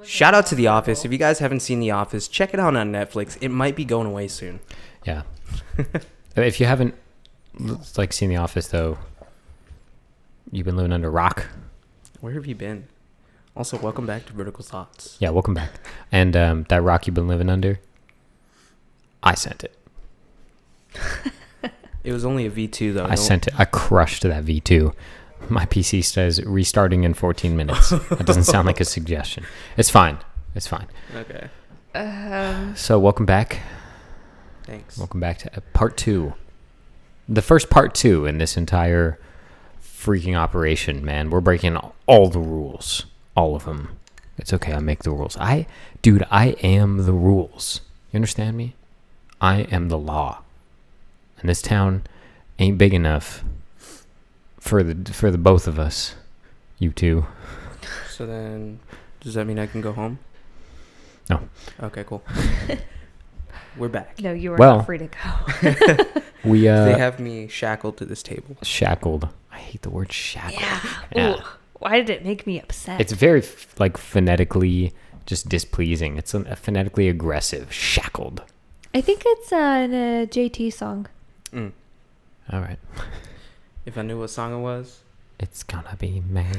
Shout out to The Office. If you guys haven't seen The Office, check it out on Netflix. It might be going away soon. Yeah. If you haven't seen The Office though, you've been living under a rock. Where have you been? Also, welcome back to Vertical Thoughts. Yeah, welcome back. And that rock you've been living under, I sent it. It was only a V2 though. I sent it. I crushed that V2. My PC says restarting in 14 minutes. That doesn't sound like a suggestion. It's fine. Okay. So welcome back. Thanks. Welcome back to part 2. The first part 2 in this entire freaking operation, man. We're breaking all the rules. All of them. It's okay. I make the rules. I am the rules. You understand me? I am the law. And this town ain't big enough for the both of us. You two. So then, does that mean I can go home? No. Okay, cool. We're back. No, you are not free to go. We they have me shackled to this table. Shackled. I hate the word shackled. Yeah. Ooh, why did it make me upset? It's very phonetically just displeasing. It's a phonetically aggressive. Shackled. I think it's in a JT song. All right. If I knew what song it was, it's gonna be man.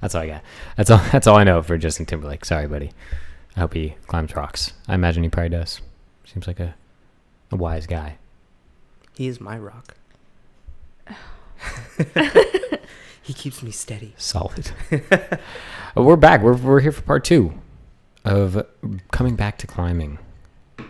That's all I got. That's all I know for Justin Timberlake. Sorry, buddy. I hope he climbs rocks. I imagine he probably does. Seems like a wise guy. He is my rock. He keeps me steady. Solid. We're back. We're here for part 2 of coming back to climbing.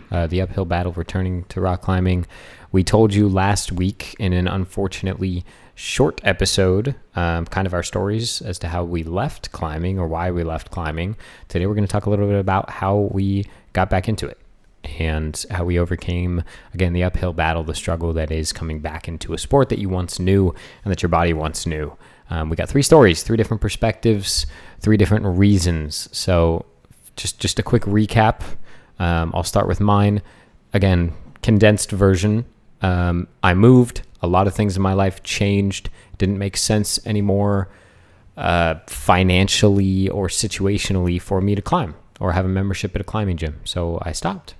The uphill battle, returning to rock climbing. We told you last week in an unfortunately short episode, kind of our stories as to how we left climbing or why we left climbing. Today we're going to talk a little bit about how we got back into it and how we overcame, again, the uphill battle, the struggle that is coming back into a sport that you once knew and that your body once knew. We got 3 stories, 3 different perspectives, 3 different reasons. So just a quick recap. I'll start with mine. Again, condensed version. I moved. A lot of things in my life changed. Didn't make sense anymore financially or situationally for me to climb or have a membership at a climbing gym. So I stopped.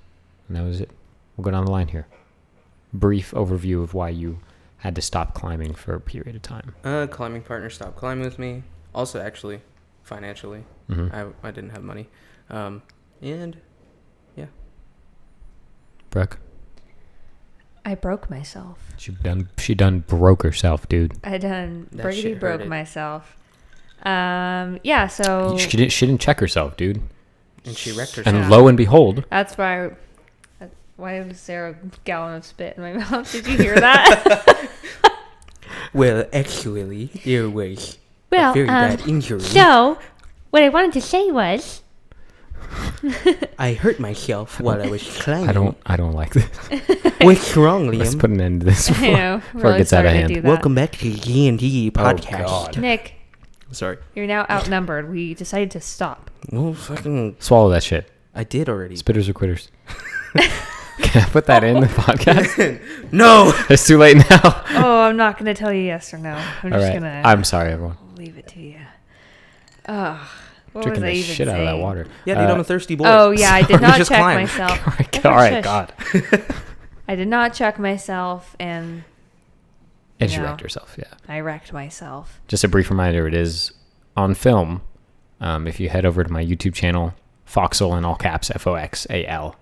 And that was it. We'll go down the line here. Brief overview of why you had to stop climbing for a period of time. Climbing partner stopped climbing with me. Also, actually, financially. Mm-hmm. I didn't have money. And... yeah. Brooke? I broke myself. She done broke herself, dude. I done That broke myself. Yeah, so... She didn't check herself, dude. And she wrecked herself. And lo and behold... That's why was there a gallon of spit in my mouth? Did you hear that? Well, actually, there was a very bad injury. So, what I wanted to say was... I hurt myself while I was climbing. I don't like this. What's wrong, Liam? Let's put an end to this before, I know. before it gets out of hand. Welcome back to the G&D podcast. Oh, God. Nick, sorry. you're now outnumbered. We decided to stop. Well, fucking... Swallow that shit. I did already. Spitters or quitters. Can I put that in the podcast? No! It's too late now. Oh, I'm not going to tell you yes or no. I'm All just right. going to... I'm sorry, everyone. leave it to you. Oh, what Drinking was I the even shit saying? out of that water. Yeah, dude, I'm a thirsty boy. Oh, yeah, I did not Just check climb. myself. All right, God. I did not check myself, and And she wrecked herself, yeah. I wrecked myself. Just a brief reminder, it is on film. If you head over to my YouTube channel, Foxal in all caps, Foxal,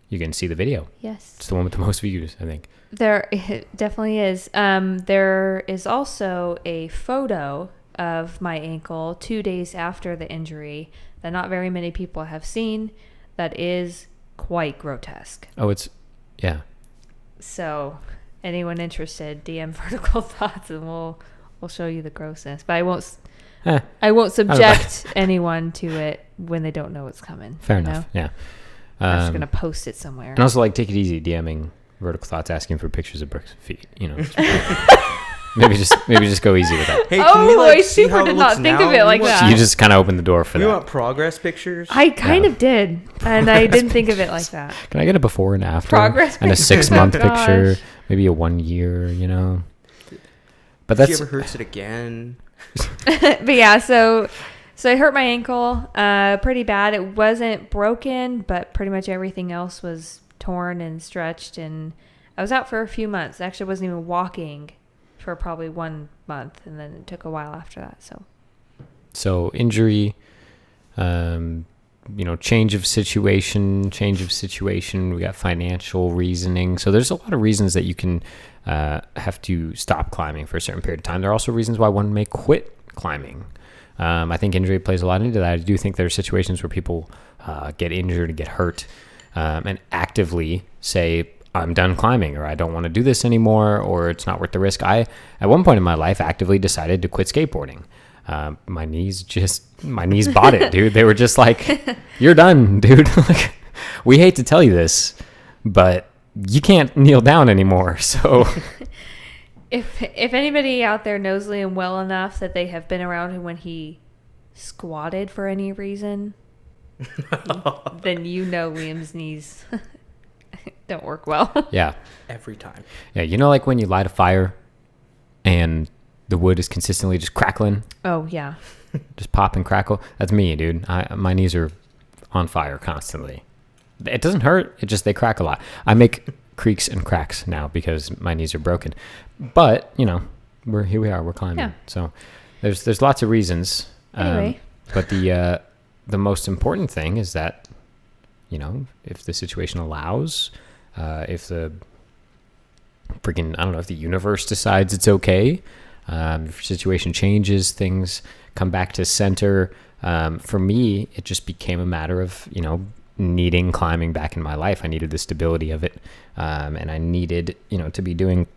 you can see the video. Yes. It's the one with the most views, I think. It definitely is. There is also a photo of my ankle 2 days after the injury that not very many people have seen. That is quite grotesque. Oh, yeah. So, anyone interested, DM Vertical Thoughts, and we'll show you the grossness. But I won't subject anyone to it when they don't know what's coming. Fair enough. Yeah. I'm just gonna post it somewhere. And also, take it easy, DMing Vertical Thoughts, asking for pictures of Brooke's feet. Maybe just go easy with that. Hey, I super did not think of it like that. You just kind of opened the door for that. You want progress pictures? I kind of did, and I didn't think of it like that. Can I get a before and after? Progress and a 6-month Oh, gosh. picture, maybe a 1 year, But If that's she ever hurts it again. But yeah, so So I hurt my ankle pretty bad. It wasn't broken, but pretty much everything else was torn and stretched. And I was out for a few months. Actually, I wasn't even walking for probably 1 month. And then it took a while after that. So injury, change of situation. We got financial reasoning. So there's a lot of reasons that you can have to stop climbing for a certain period of time. There are also reasons why one may quit climbing. I think injury plays a lot into that. I do think there are situations where people get injured and get hurt and actively say, I'm done climbing, or I don't want to do this anymore, or it's not worth the risk. I, at one point in my life, actively decided to quit skateboarding. My knees bought it, dude. They were just like, you're done, dude. Like, we hate to tell you this, but you can't kneel down anymore. So If anybody out there knows Liam well enough that they have been around him when he squatted for any reason, then you know Liam's knees don't work well. yeah. Every time. Yeah, like when you light a fire and the wood is consistently just crackling, Oh, yeah. just pop and crackle. That's me, dude. My knees are on fire constantly. It doesn't hurt. They crack a lot. I make creaks and cracks now because my knees are broken. But, here we are. We're climbing. Yeah. So there's lots of reasons. Anyway. But the most important thing is that, if the situation allows, if the freaking, I don't know, if the universe decides it's okay, if your situation changes, things come back to center. For me, it just became a matter of, needing climbing back in my life. I needed the stability of it. And I needed, to be doing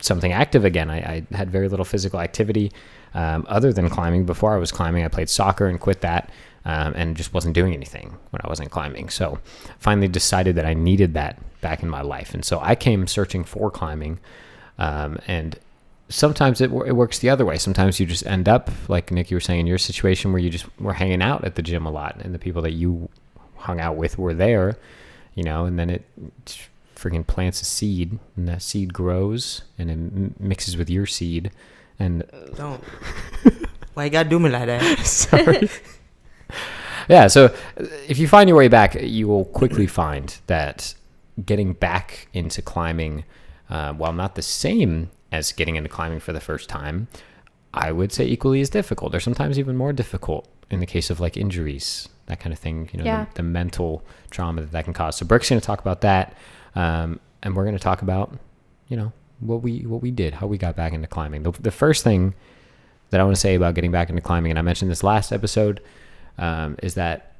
something active again. I had very little physical activity other than climbing. Before I was climbing, I played soccer and quit that and just wasn't doing anything when I wasn't climbing. So finally decided that I needed that back in my life. And so I came searching for climbing. And sometimes it works the other way. Sometimes you just end up, like Nick, you were saying, in your situation where you just were hanging out at the gym a lot and the people that you hung out with were there, and then it freaking plants a seed and that seed grows and it mixes with your seed and Don't. Why you gotta do me like that? sorry. Yeah, so if you find your way back, you will quickly find that getting back into climbing, while not the same as getting into climbing for the first time, I would say equally as difficult, or sometimes even more difficult in the case of like injuries, that kind of thing, the mental trauma that can cause. So Brooke's going to talk about that. And we're going to talk about, what we did, how we got back into climbing. The first thing that I want to say about getting back into climbing, and I mentioned this last episode, is that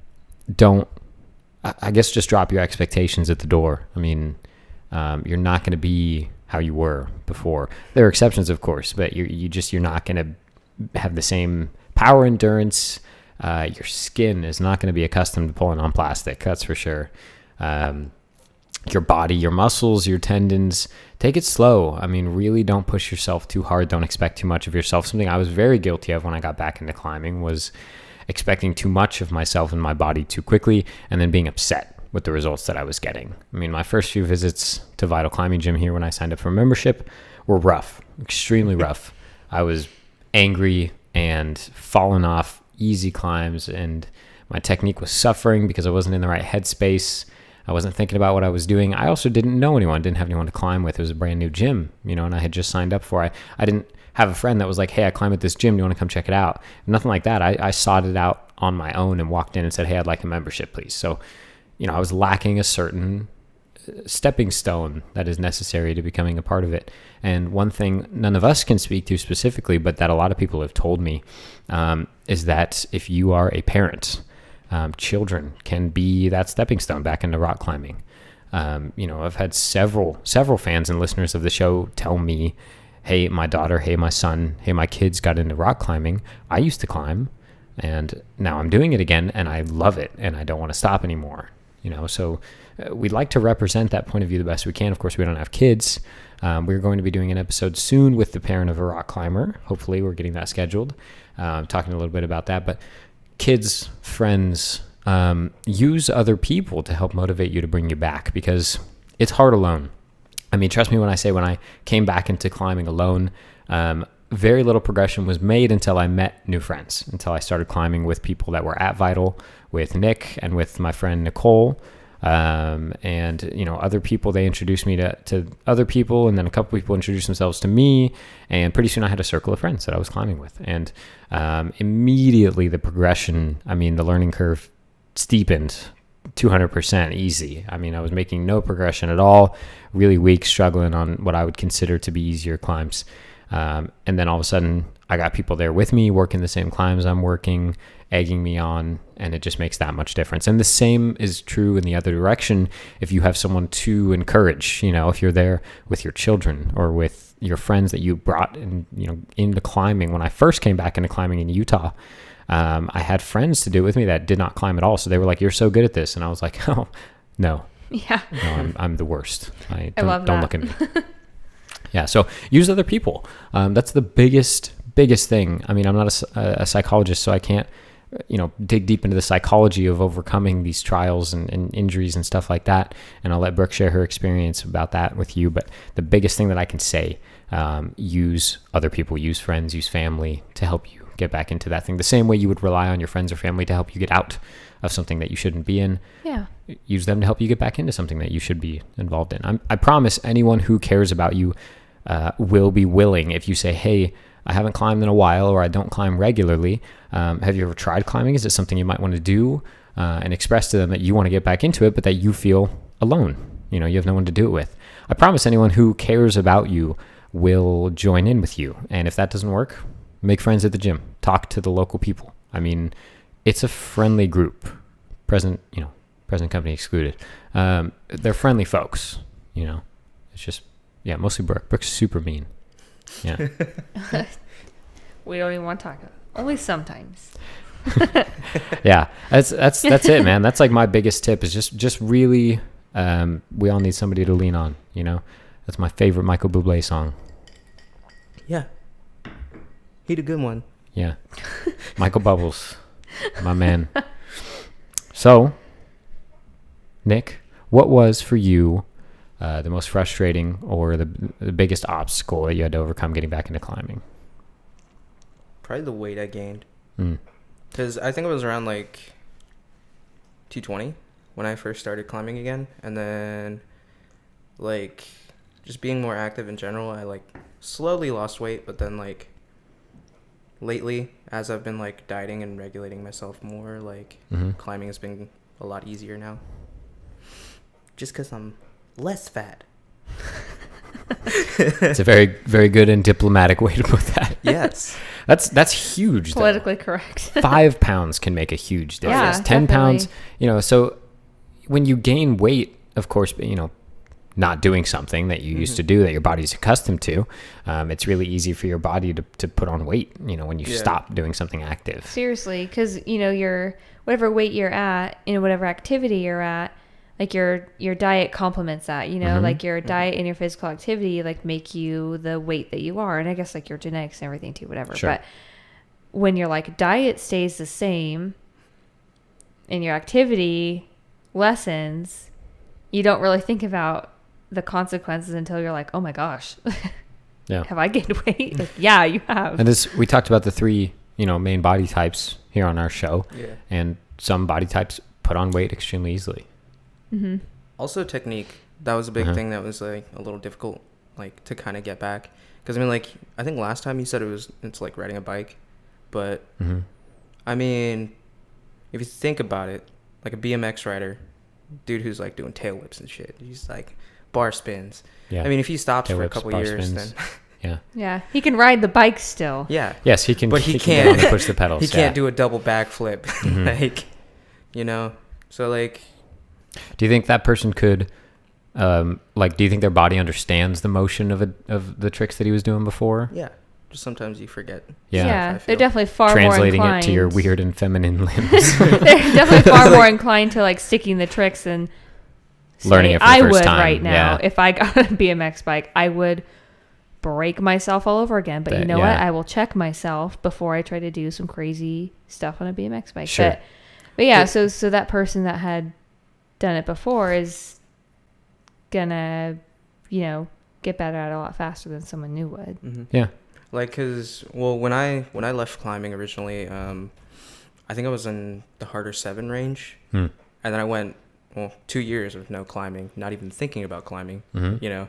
just drop your expectations at the door. I mean, you're not going to be how you were before. There are exceptions, of course, but you're not going to have the same power endurance. Your skin is not going to be accustomed to pulling on plastic. That's for sure. Your body, your muscles, your tendons, take it slow. I mean, really don't push yourself too hard. Don't expect too much of yourself. Something I was very guilty of when I got back into climbing was expecting too much of myself and my body too quickly and then being upset with the results that I was getting. I mean, my first few visits to Vital Climbing Gym here when I signed up for membership were rough, extremely rough. I was angry and falling off easy climbs, and my technique was suffering because I wasn't in the right headspace. I wasn't thinking about what I was doing. I also didn't know anyone, didn't have anyone to climb with. It was a brand new gym, and I had just signed up for it. I didn't have a friend that was like, hey, I climb at this gym. Do you want to come check it out? Nothing like that. I sought it out on my own and walked in and said, hey, I'd like a membership, please. So, I was lacking a certain stepping stone that is necessary to becoming a part of it. And one thing none of us can speak to specifically, but that a lot of people have told me, is that if you are a parent, children can be that stepping stone back into rock climbing. I've had several fans and listeners of the show tell me, hey, my daughter, hey, my son, hey, my kids got into rock climbing. I used to climb and now I'm doing it again and I love it and I don't want to stop anymore. So we'd like to represent that point of view the best we can. Of course, we don't have kids. We're going to be doing an episode soon with the parent of a rock climber. Hopefully we're getting that scheduled. Talking a little bit about that, but kids, friends, use other people to help motivate you to bring you back because it's hard alone. I mean, trust me when I say when I came back into climbing alone, very little progression was made until I met new friends, until I started climbing with people that were at Vital, with Nick and with my friend Nicole. And, you know, other people, they introduced me to other people, and then a couple people introduced themselves to me, and pretty soon I had a circle of friends that I was climbing with. And immediately the progression, I mean, the learning curve steepened 200% easy. I mean, I was making no progression at all, really weak, struggling on what I would consider to be easier climbs. And then all of a sudden I got people there with me working the same climbs I'm working, egging me on, and it just makes that much difference. And the same is true in the other direction. If you have someone to encourage, you know, if you're there with your children or with your friends that you brought in, you know, into climbing. When I first came back into climbing in Utah, I had friends to do it with me that did not climb at all. So they were like, "You're so good at this." And I was like, "Oh, no, Yeah. no, I'm the worst. I love don't that. look at me." Yeah. So use other people. That's the biggest thing. I mean, I'm not a psychologist, so I can't, you know, dig deep into the psychology of overcoming these trials and injuries and stuff like that. And I'll let Brooke share her experience about that with you. But the biggest thing that I can say, use other people, use friends, use family to help you get back into that thing. The same way you would rely on your friends or family to help you get out of something that you shouldn't be in. Yeah. Use them to help you get back into something that you should be involved in. I promise anyone who cares about you will be willing, if you say, "Hey, I haven't climbed in a while, or I don't climb regularly. Have you ever tried climbing? Is it something you might want to do?" And express to them that you want to get back into it, but that you feel alone. You know, you have no one to do it with. I promise anyone who cares about you will join in with you. And if that doesn't work, make friends at the gym. Talk to the local people. I mean, it's a friendly group. Present company excluded. They're friendly folks. You know, it's just, yeah, mostly Brooke. Brooke's super mean. Yeah. We don't even want to talk about it. Only sometimes. Yeah, that's it, man. That's like my biggest tip is just really, we all need somebody to lean on, you know. That's my favorite Michael Bublé song. Yeah. He did a good one. Yeah. Michael Bubbles, my man. So, Nick, what was for you the most frustrating or the biggest obstacle that you had to overcome getting back into climbing? Probably the weight I gained. Mm. Because I think it was around like 220 when I first started climbing again. And then like just being more active in general, I like slowly lost weight. But then like lately, as I've been like dieting and regulating myself more, like climbing has been a lot easier now. Just because I'm less fat. It's a very, very good and diplomatic way to put that. Yes. That's huge. Politically correct. 5 pounds can make a huge difference. Yeah, 10 pounds, definitely. you know, so when you gain weight, of course, you know, not doing something that you used to do that your body's accustomed to, it's really easy for your body to put on weight, you know, when you stop doing something active. Seriously, because, you know, your whatever weight you're at, you know, whatever activity you're at, like your diet complements that, you know, like your diet and your physical activity like make you the weight that you are, and I guess like your genetics and everything too, whatever. Sure. But when your like diet stays the same and your activity lessens, you don't really think about the consequences until you're like, oh my gosh, Yeah. have I gained weight? Like, yeah, you have. And we talked about the 3, you know, main body types here on our show. Yeah. And some body types put on weight extremely easily. Mm-hmm. Also technique. That was a big thing that was like a little difficult, like to kind of get back. Because I mean, like I think last time you said it's like riding a bike, but I mean, if you think about it, like a BMX rider, dude who's like doing tail whips and shit, he's like bar spins. Yeah. I mean, if he stops Tail for a whips, couple bar years, spins. then Yeah. Yeah, he can ride the bike still. yeah. Yes, he can. But he get can't- on and push the pedals. He can't do a double backflip, Mhm. like, you know. So like, Do you think that person could, like, do you think their body understands the motion of the tricks that he was doing before? yeah. Just sometimes you forget. Yeah. I They're feel. definitely far Translating more it inclined. to your weird and feminine limbs. They're definitely far more inclined to like sticking the tricks and Learning say, it for the I first would time, right now yeah. if I got a BMX bike, I would break myself all over again. But you But, know what? yeah. I will check myself before I try to do some crazy stuff on a BMX bike. Sure. But yeah, so that person that had done it before is gonna, you know, get better at it a lot faster than someone new would. Mm-hmm. Yeah. Like, cause when I left climbing originally, I think I was in the harder 7 range, Hmm. and then I went 2 years of no climbing, not even thinking about climbing, Mm-hmm. you know,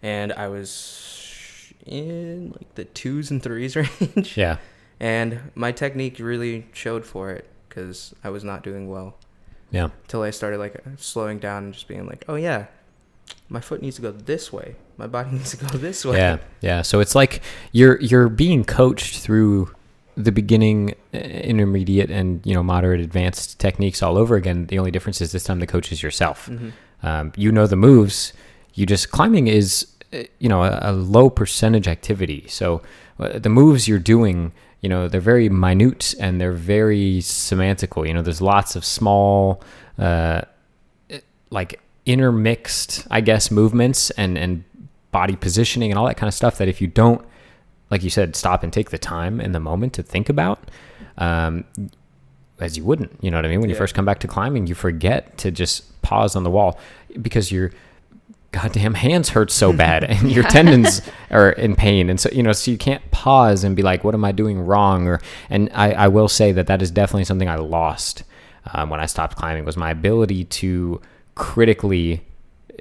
and I was in like the 2s and 3s range, Yeah. and my technique really showed for it because I was not doing well Yeah. till I started like slowing down and just being like, oh yeah, my foot needs to go this way, my body needs to go this way. Yeah. Yeah. So it's like you're being coached through the beginning, intermediate, and moderate, advanced techniques all over again. The only difference is this time the coach is yourself. You know the moves. You just climbing is a low percentage activity. So the moves you're doing, they're very minute and they're very semantical. There's lots of small, like intermixed, I guess, movements and body positioning and all that kind of stuff that if you don't, like you said, stop and take the time in the moment to think about, as you wouldn't, you know what I mean? When you first come back to climbing, you forget to just pause on the wall because your goddamn hands hurt so bad and your tendons are in pain. And so, so you can't pause and be like, what am I doing wrong? And I will say that is definitely something I lost when I stopped climbing, was my ability to critically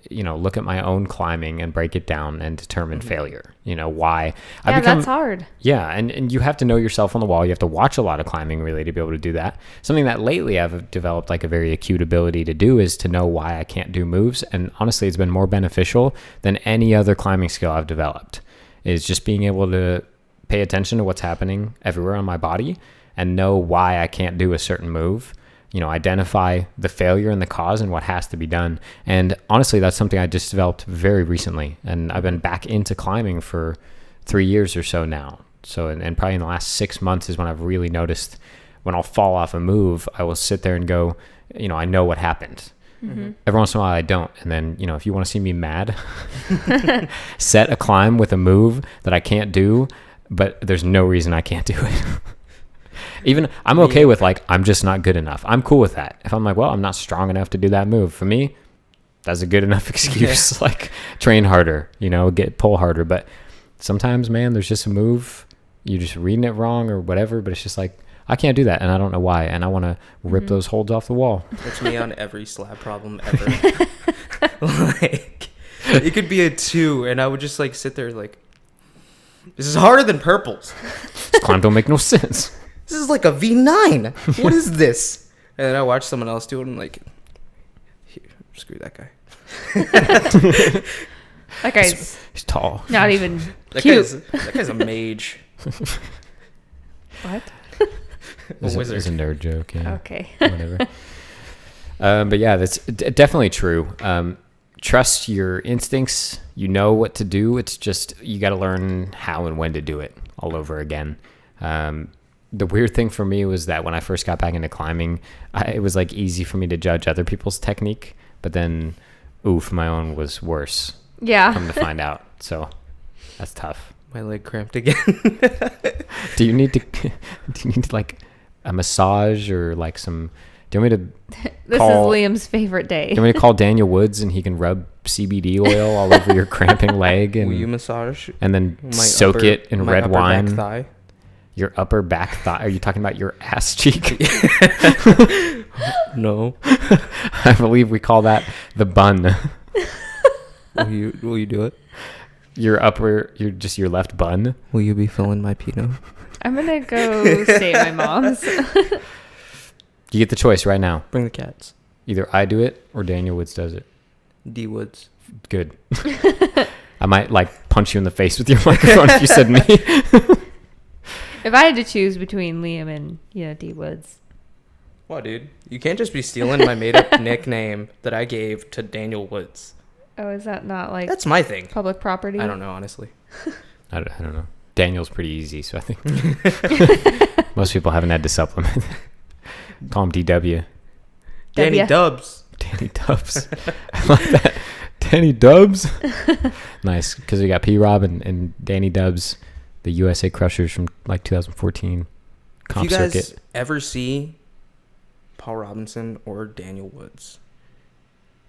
look at my own climbing and break it down and determine failure. Why that's hard. Yeah. And you have to know yourself on the wall. You have to watch a lot of climbing really to be able to do that. Something that lately I've developed like a very acute ability to do is to know why I can't do moves. And honestly, it's been more beneficial than any other climbing skill I've developed, is just being able to pay attention to what's happening everywhere on my body and know why I can't do a certain move. Identify the failure and the cause and what has to be done. And honestly, that's something I just developed very recently. And I've been back into climbing for 3 years or so now. So, and probably in the last 6 months is when I've really noticed when I'll fall off a move, I will sit there and go, I know what happened. Mm-hmm. Every once in a while I don't. And then, if you want to see me mad, set a climb with a move that I can't do, but there's no reason I can't do it. Even I'm okay with like, I'm just not good enough. I'm cool with that. If I'm like, well, I'm not strong enough to do that move. For me, that's a good enough excuse. Like, train harder, pull harder. But sometimes, man, there's just a move. You're just reading it wrong or whatever. But it's just like, I can't do that. And I don't know why. And I want to rip those holds off the wall. That's me on every slab problem ever. Like, it could be a 2. And I would just like sit there like, this is harder than purples. This climb don't make no sense. This is like a V9. What is this? And then I watch someone else do it and I'm like, here, screw that guy. That guy's he's tall. not even cute. That guy's a mage. What? It's a nerd joke. Yeah. Okay. Whatever. But yeah, that's definitely true. Trust your instincts. You know what to do. It's just you got to learn how and when to do it all over again. The weird thing for me was that when I first got back into climbing, it was like easy for me to judge other people's technique, but then, my own was worse. Yeah. Come to find out. So that's tough. My leg cramped again. Do you need to like a massage or like some? Do you want me to? This is Liam's favorite day. Do you want me to call Daniel Woods and he can rub CBD oil all over your cramping leg and will you massage and then soak it in red wine? Back thigh? Your upper back thigh? Are you talking about your ass cheek? No. I believe we call that the bun. Will you do it? Your left bun. Will you be filling my Pinot? I'm gonna go stay at my mom's. You get the choice right now. Bring the cats. Either I do it or Daniel Woods does it. D Woods. Good. I might like punch you in the face with your microphone if you said me. If I had to choose between Liam and D Woods. What, dude? You can't just be stealing my made-up nickname that I gave to Daniel Woods. Oh, is that not like that's my thing? Public property? I don't know, honestly. I don't know. Daniel's pretty easy, so I think most people haven't had to supplement. Call him DW. Danny Dubs. Danny Dubs. I like that. Danny Dubs. Nice, because we got P-Rob and Danny Dubs, the USA Crushers from like 2014 comp if you guys circuit. Ever see Paul Robinson or Daniel Woods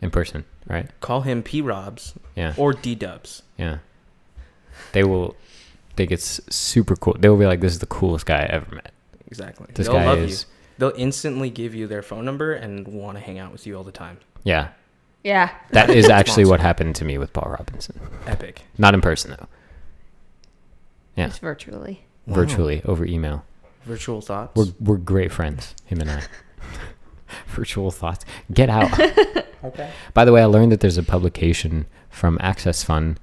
in person, right? Call him P-Robs, yeah, or D-Dubs. Yeah, they will think it's super cool. They'll be like, "This is the coolest guy I ever met." Exactly. This They'll guy love is. you. They'll instantly give you their phone number and want to hang out with you all the time. Yeah, Yeah. that is actually Sponsor. what happened to me with Paul Robinson. Epic. Not in person though. Yeah, Just virtually. Wow. virtually over email. Virtual thoughts. We're great friends, him and I. Virtual thoughts. Get out. Okay. By the way, I learned that there's a publication from Access Fund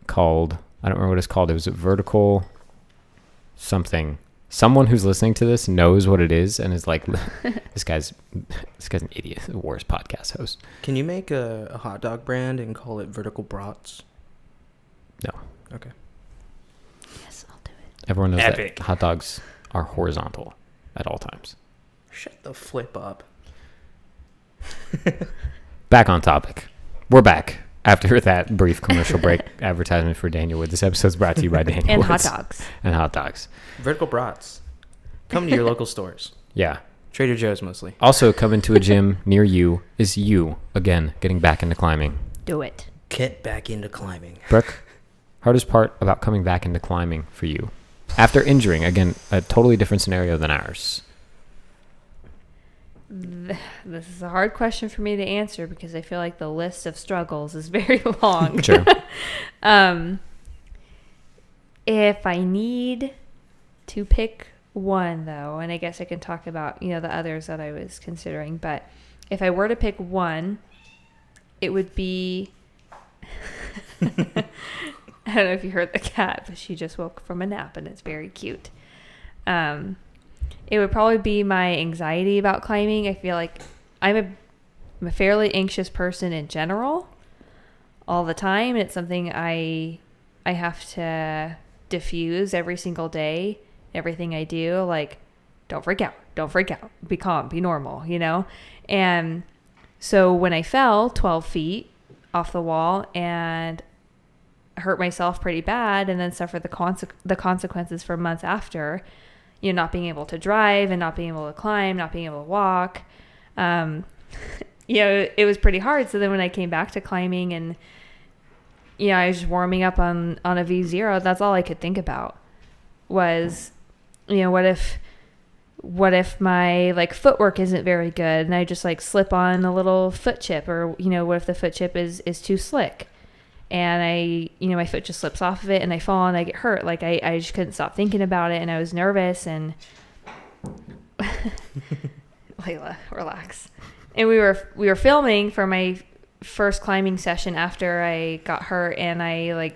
called, I don't remember what it's called. It was a vertical something. Someone who's listening to this knows what it is and is like, this guy's an idiot, the worst podcast host. Can you make a hot dog brand and call it Vertical Brats? No. Okay. Yes, I'll do it. Everyone knows Epic. that hot dogs are horizontal at all times. Shut the flip up. Back on topic. We're back after that brief commercial break advertisement for Daniel Wood. This episode's brought to you by Daniel And hot Woods. dogs. And hot dogs. Vertical Brats. Come to your local stores. Yeah. Trader Joe's mostly. Also coming to a gym near you is you, again, getting back into climbing. Do it. Get back into climbing. Brooke, hardest part about coming back into climbing for you? After injuring, again, a totally different scenario than ours. This is a hard question for me to answer because I feel like the list of struggles is very long. Sure. If I need to pick one, though, and I guess I can talk about, the others that I was considering, but if I were to pick one, it would be, I don't know if you heard the cat, but she just woke from a nap and it's very cute. It would probably be my anxiety about climbing. I feel like I'm a fairly anxious person in general all the time. It's something I have to diffuse every single day. Everything I do, like, don't freak out, be calm, be normal, And so when I fell 12 feet off the wall and hurt myself pretty bad and then suffered the consequences for months after, not being able to drive and not being able to climb, not being able to walk, it was pretty hard. So then when I came back to climbing and, I was just warming up on a V0, that's all I could think about was, what if my footwork isn't very good and I just slip on a little foot chip, or, what if the foot chip is too slick and my foot just slips off of it and I fall and I get hurt. I just couldn't stop thinking about it and I was nervous and Layla, relax. And we were filming for my first climbing session after I got hurt and I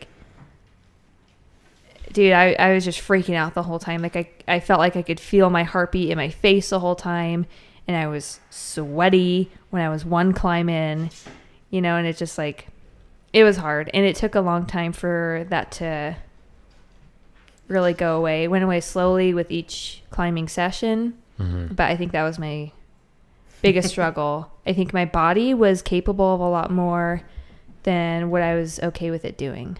was just freaking out the whole time. I felt like I could feel my heartbeat in my face the whole time and I was sweaty when I was one climb in, and it just it was hard, and it took a long time for that to really go away. It went away slowly with each climbing session, but I think that was my biggest struggle. I think my body was capable of a lot more than what I was okay with it doing.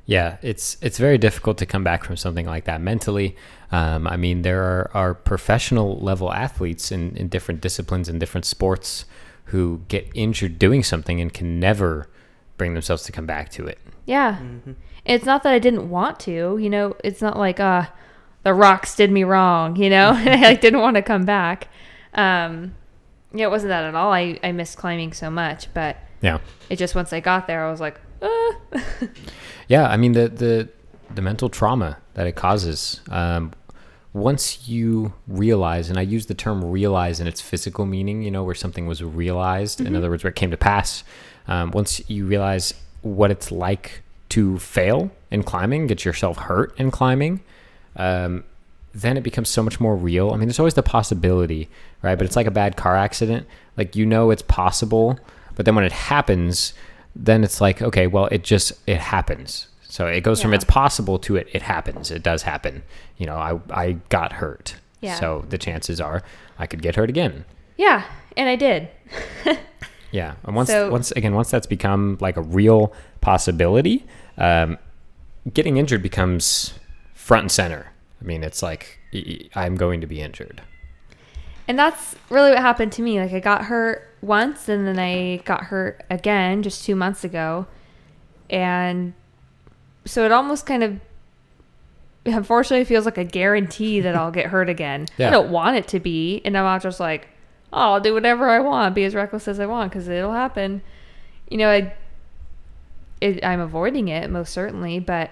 Yeah, it's very difficult to come back from something like that mentally. There are professional level athletes in different disciplines and different sports who get injured doing something and can never bring themselves to come back to it. Yeah. Mm-hmm. It's not that I didn't want to, it's not like, the rocks did me wrong, and I didn't want to come back. It wasn't that at all. I missed climbing so much, but yeah, it just, once I got there, I was like, Yeah. The mental trauma that it causes, once you realize, and I use the term realize in its physical meaning, where something was realized, in other words, where it came to pass. Once you realize what it's like to fail in climbing, get yourself hurt in climbing, then it becomes so much more real. There's always the possibility, right? But it's like a bad car accident. It's possible, but then when it happens, then it's like, okay, well, it happens. So it goes from it's possible to it happens. It does happen. I got hurt. Yeah. So the chances are I could get hurt again. yeah, and I did. Yeah. And once that's become a real possibility, getting injured becomes front and center. It's like, I'm going to be injured. And that's really what happened to me. I got hurt once and then I got hurt again just 2 months ago. And so it almost kind of unfortunately it feels like a guarantee that I'll get hurt again. Yeah. I don't want it to be, and I'm not just like, oh, I'll do whatever I want, be as reckless as I want, because it'll happen. You know, I'm avoiding it most certainly, but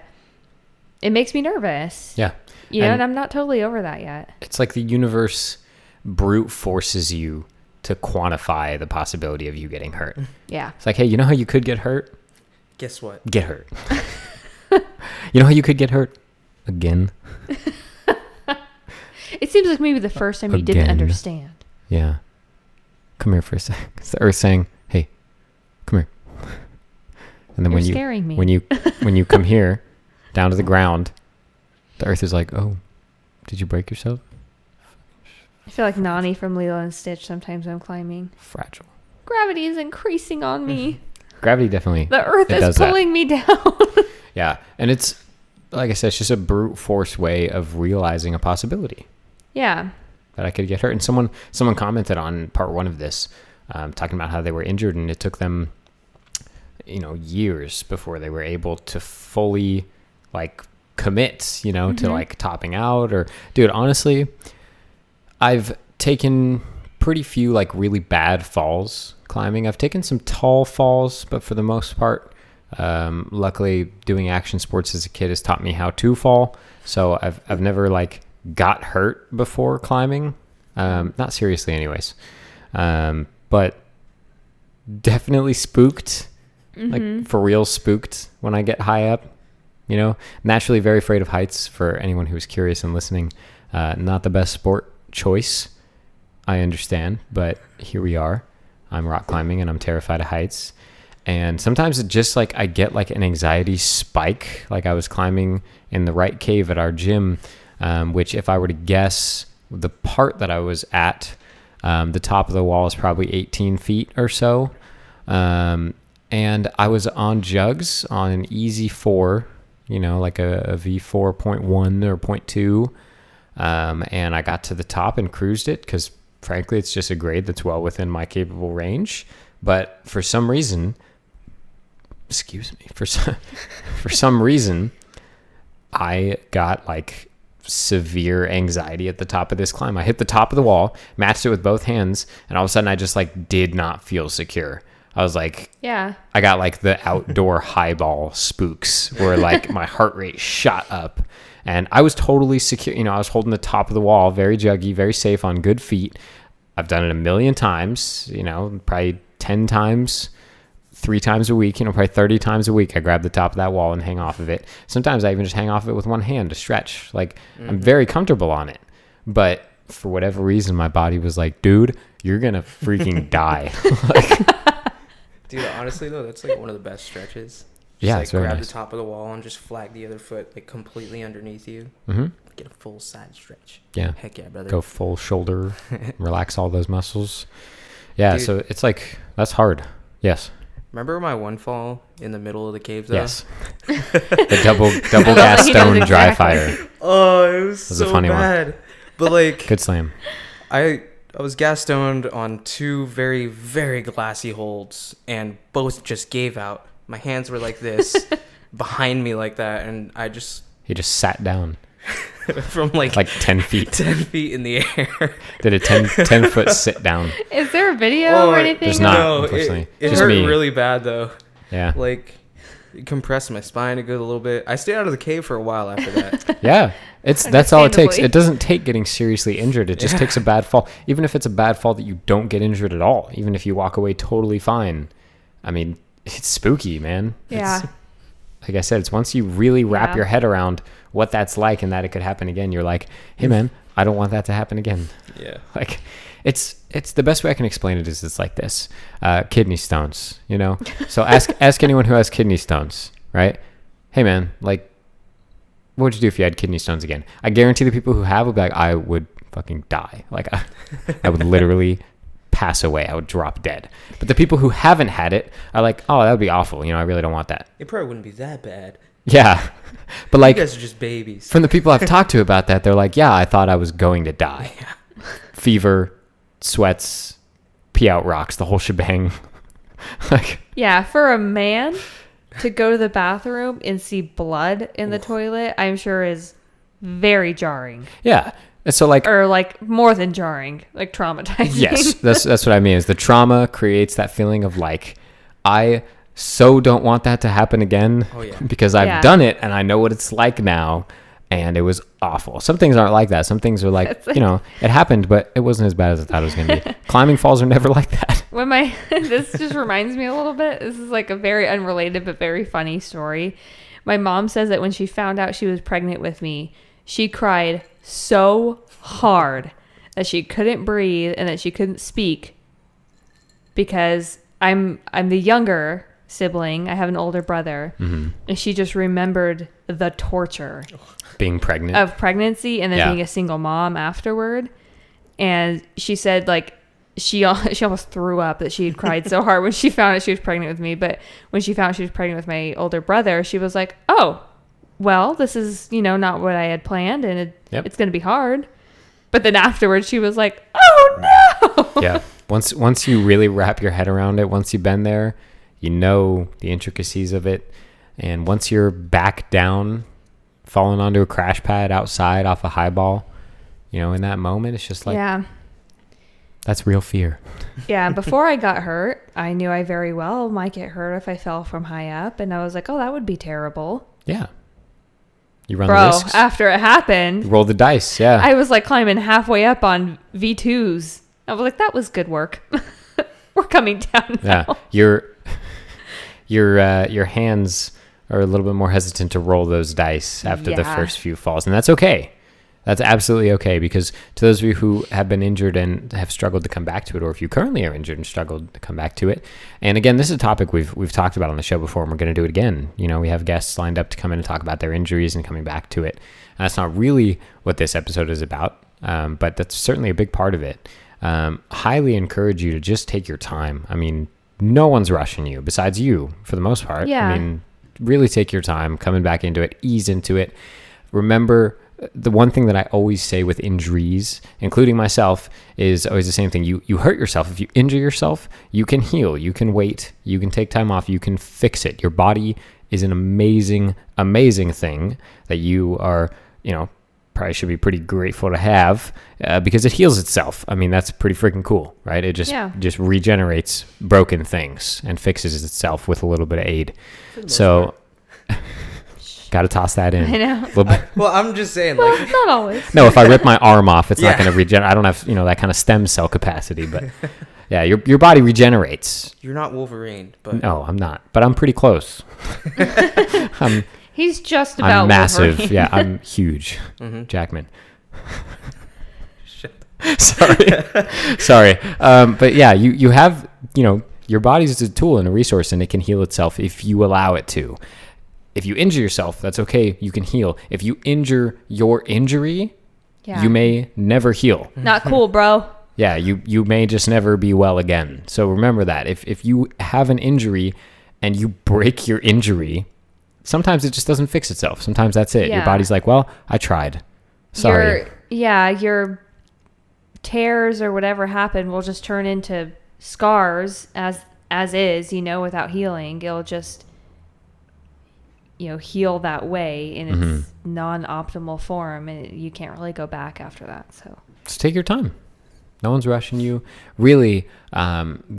it makes me nervous. Yeah. You know, and I'm not totally over that yet. It's like the universe brute forces you to quantify the possibility of you getting hurt. Yeah. It's like, hey, you know how you could get hurt? Guess what? Get hurt. You know how you could get hurt? Again. It seems like maybe the first time you didn't understand. Yeah. Come here for a sec. It's the earth saying, hey, come here. And then You're scaring me. when you come here down to the ground, the earth is like, oh, did you break yourself? I feel like Nani from Lilo and Stitch sometimes when I'm climbing. Fragile. Gravity is increasing on me. Gravity definitely. The earth is pulling me down. Yeah. And it's, like I said, it's just a brute force way of realizing a possibility. Yeah. That I could get hurt. And someone commented on part 1 of this, talking about how they were injured and it took them, years before they were able to fully commit, to topping out or, dude, honestly, I've taken pretty few really bad falls climbing. I've taken some tall falls, but for the most part, luckily doing action sports as a kid has taught me how to fall. So I've never got hurt before climbing. Not seriously anyways. But definitely spooked, for real spooked when I get high up, naturally very afraid of heights for anyone who's curious and listening. Not the best sport choice. I understand, but here we are. I'm rock climbing and I'm terrified of heights. And sometimes it just I get an anxiety spike. I was climbing in the right cave at our gym, which if I were to guess the part that I was at, the top of the wall is probably 18 feet or so. And I was on jugs on an easy 4, a V4.1 or 0.2. And I got to the top and cruised it because frankly, it's just a grade that's well within my capable range. But for some reason, for some reason, I got severe anxiety at the top of this climb. I hit the top of the wall, matched it with both hands, and all of a sudden I just did not feel secure. I was yeah, I got the outdoor highball spooks where my heart rate shot up and I was totally secure. I was holding the top of the wall, very juggy, very safe on good feet. I've done it a million times, probably 10 times, 3 times a week, probably 30 times a week. I grab the top of that wall and hang off of it. Sometimes I even just hang off of it with one hand to stretch. I'm very comfortable on it. But for whatever reason, my body was dude, you're going to freaking die. Dude, honestly, though, that's one of the best stretches. Yeah, it's very grab nice. the top of the wall and just flag the other foot completely underneath you. Mm-hmm. Get a full side stretch. Yeah. Heck yeah, brother. Go full shoulder, relax all those muscles. Yeah, Dude. so it's that's hard. Yes. Remember my one fall in the middle of the cave, though? Yes. The double gas stone dry fire. Oh, it was a so funny bad. one. But good slam. I was gas stoned on 2 very, very glassy holds, and both just gave out. My hands were like this, behind me like that, and He just sat down. From 10 feet. 10 feet in the air. Did a 10 foot sit down. Is there a video or anything? There's not, No, unfortunately. It just hurt me. really bad, though. Yeah. It compressed my spine a little bit. I stayed out of the cave for a while after that. Yeah. That's all it takes. Understandably. It doesn't take getting seriously injured. It just takes a bad fall. Even if it's a bad fall that you don't get injured at all, even if you walk away totally fine. I mean, it's spooky, man. Yeah. Like I said, it's once you really wrap Yeah. your head around what that's like and that it could happen again, you're like, hey man, I don't want that to happen again. Yeah. It's the best way I can explain it is it's like this. Kidney stones, So ask anyone who has kidney stones, right? Hey man, what would you do if you had kidney stones again? I guarantee the people who have would be like, I would fucking die. I would literally pass away. I would drop dead. But the people who haven't had it are like, oh, that would be awful. I really don't want that. It probably wouldn't be that bad. Yeah. But You guys are just babies. from the people I've talked to about that, they're like, yeah, I thought I was going to die. Fever, sweats, pee out rocks, the whole shebang. Yeah, for a man to go to the bathroom and see blood in the toilet, I'm sure is very jarring. Yeah. And so like, Or like more than jarring, like traumatizing. yes, that's what I mean is the trauma creates that feeling of like, I so don't want that to happen again Oh, yeah. because I've Yeah. done it and I know what it's like now. And it was awful. Some things aren't like that. Some things are like, It's like- you know, it happened, but it wasn't as bad as I thought it was going to be. Climbing falls are never like that. When this just reminds me a little bit. This is like a very unrelated but very funny story. My mom says that when she found out she was pregnant with me, she cried so hard that she couldn't breathe and that she couldn't speak because I'm the younger sibling. I have an older brother, and she just remembered the torture Being pregnant. of pregnancy and then Yeah. being a single mom afterward. And she said like she almost threw up that she had cried so hard when she found out she was pregnant with me. But when she found out she was pregnant with my older brother, she was like, oh, well, this is, not what I had planned, and it's going to be hard. But then afterwards she was like, oh no. Yeah. Once you really wrap your head around it, once you've been there, you know the intricacies of it. And once you're back down, falling onto a crash pad outside off a highball, in that moment, it's just like, Yeah. that's real fear. Yeah. Before I got hurt, I knew I very well might get hurt if I fell from high up. And I was like, oh, that would be terrible. Yeah. You run the Bro, risks. after it happened, Roll the dice. Yeah. I was like climbing halfway up on V2s. I was like, that was good work. We're coming down now. Yeah. Your hands are a little bit more hesitant to roll those dice after the Yeah. first few falls. And that's okay. That's absolutely okay, because to those of you who have been injured and have struggled to come back to it, or if you currently are injured and struggled to come back to it, and again, this is a topic we've talked about on the show before, and we're going to do it again. We have guests lined up to come in and talk about their injuries and coming back to it. And that's not really what this episode is about, but that's certainly a big part of it. Highly encourage you to just take your time. I mean, no one's rushing you besides you for the most part. Yeah. I mean, really take your time coming back into it, ease into it. Remember, the one thing that I always say with injuries, including myself, is always the same thing. You hurt yourself. If you injure yourself, you can heal. You can wait. You can take time off. You can fix it. Your body is an amazing, amazing thing that you are, probably should be pretty grateful to have because it heals itself. I mean, that's pretty freaking cool, right? It just regenerates broken things and fixes itself with a little bit of aid. So got to toss that in. I know. A little bit. Well, I'm just saying, Well, like, not always. No, if I rip my arm off, it's not Yeah. going to regenerate. I don't have, that kind of stem cell capacity, but yeah, your body regenerates. you're not Wolverine, but No, I'm not, but I'm pretty close. He's just about I'm massive. Wolverine. Yeah, I'm huge. Mhm. Jackman. Shit. Sorry. But yeah, you have, your body is a tool and a resource, and it can heal itself if you allow it to. If you injure yourself, that's okay. You can heal. If you injure your injury, Yeah. you may never heal. Not cool, bro. Yeah, you may just never be well again. So remember that. If you have an injury and you break your injury, sometimes it just doesn't fix itself. Sometimes that's it. Your Yeah. body's like, well, I tried. Sorry. Your tears or whatever happened will just turn into scars as is, without healing. It'll just heal that way in its non-optimal form, and you can't really go back after that. So Just take your time. No one's rushing you. Really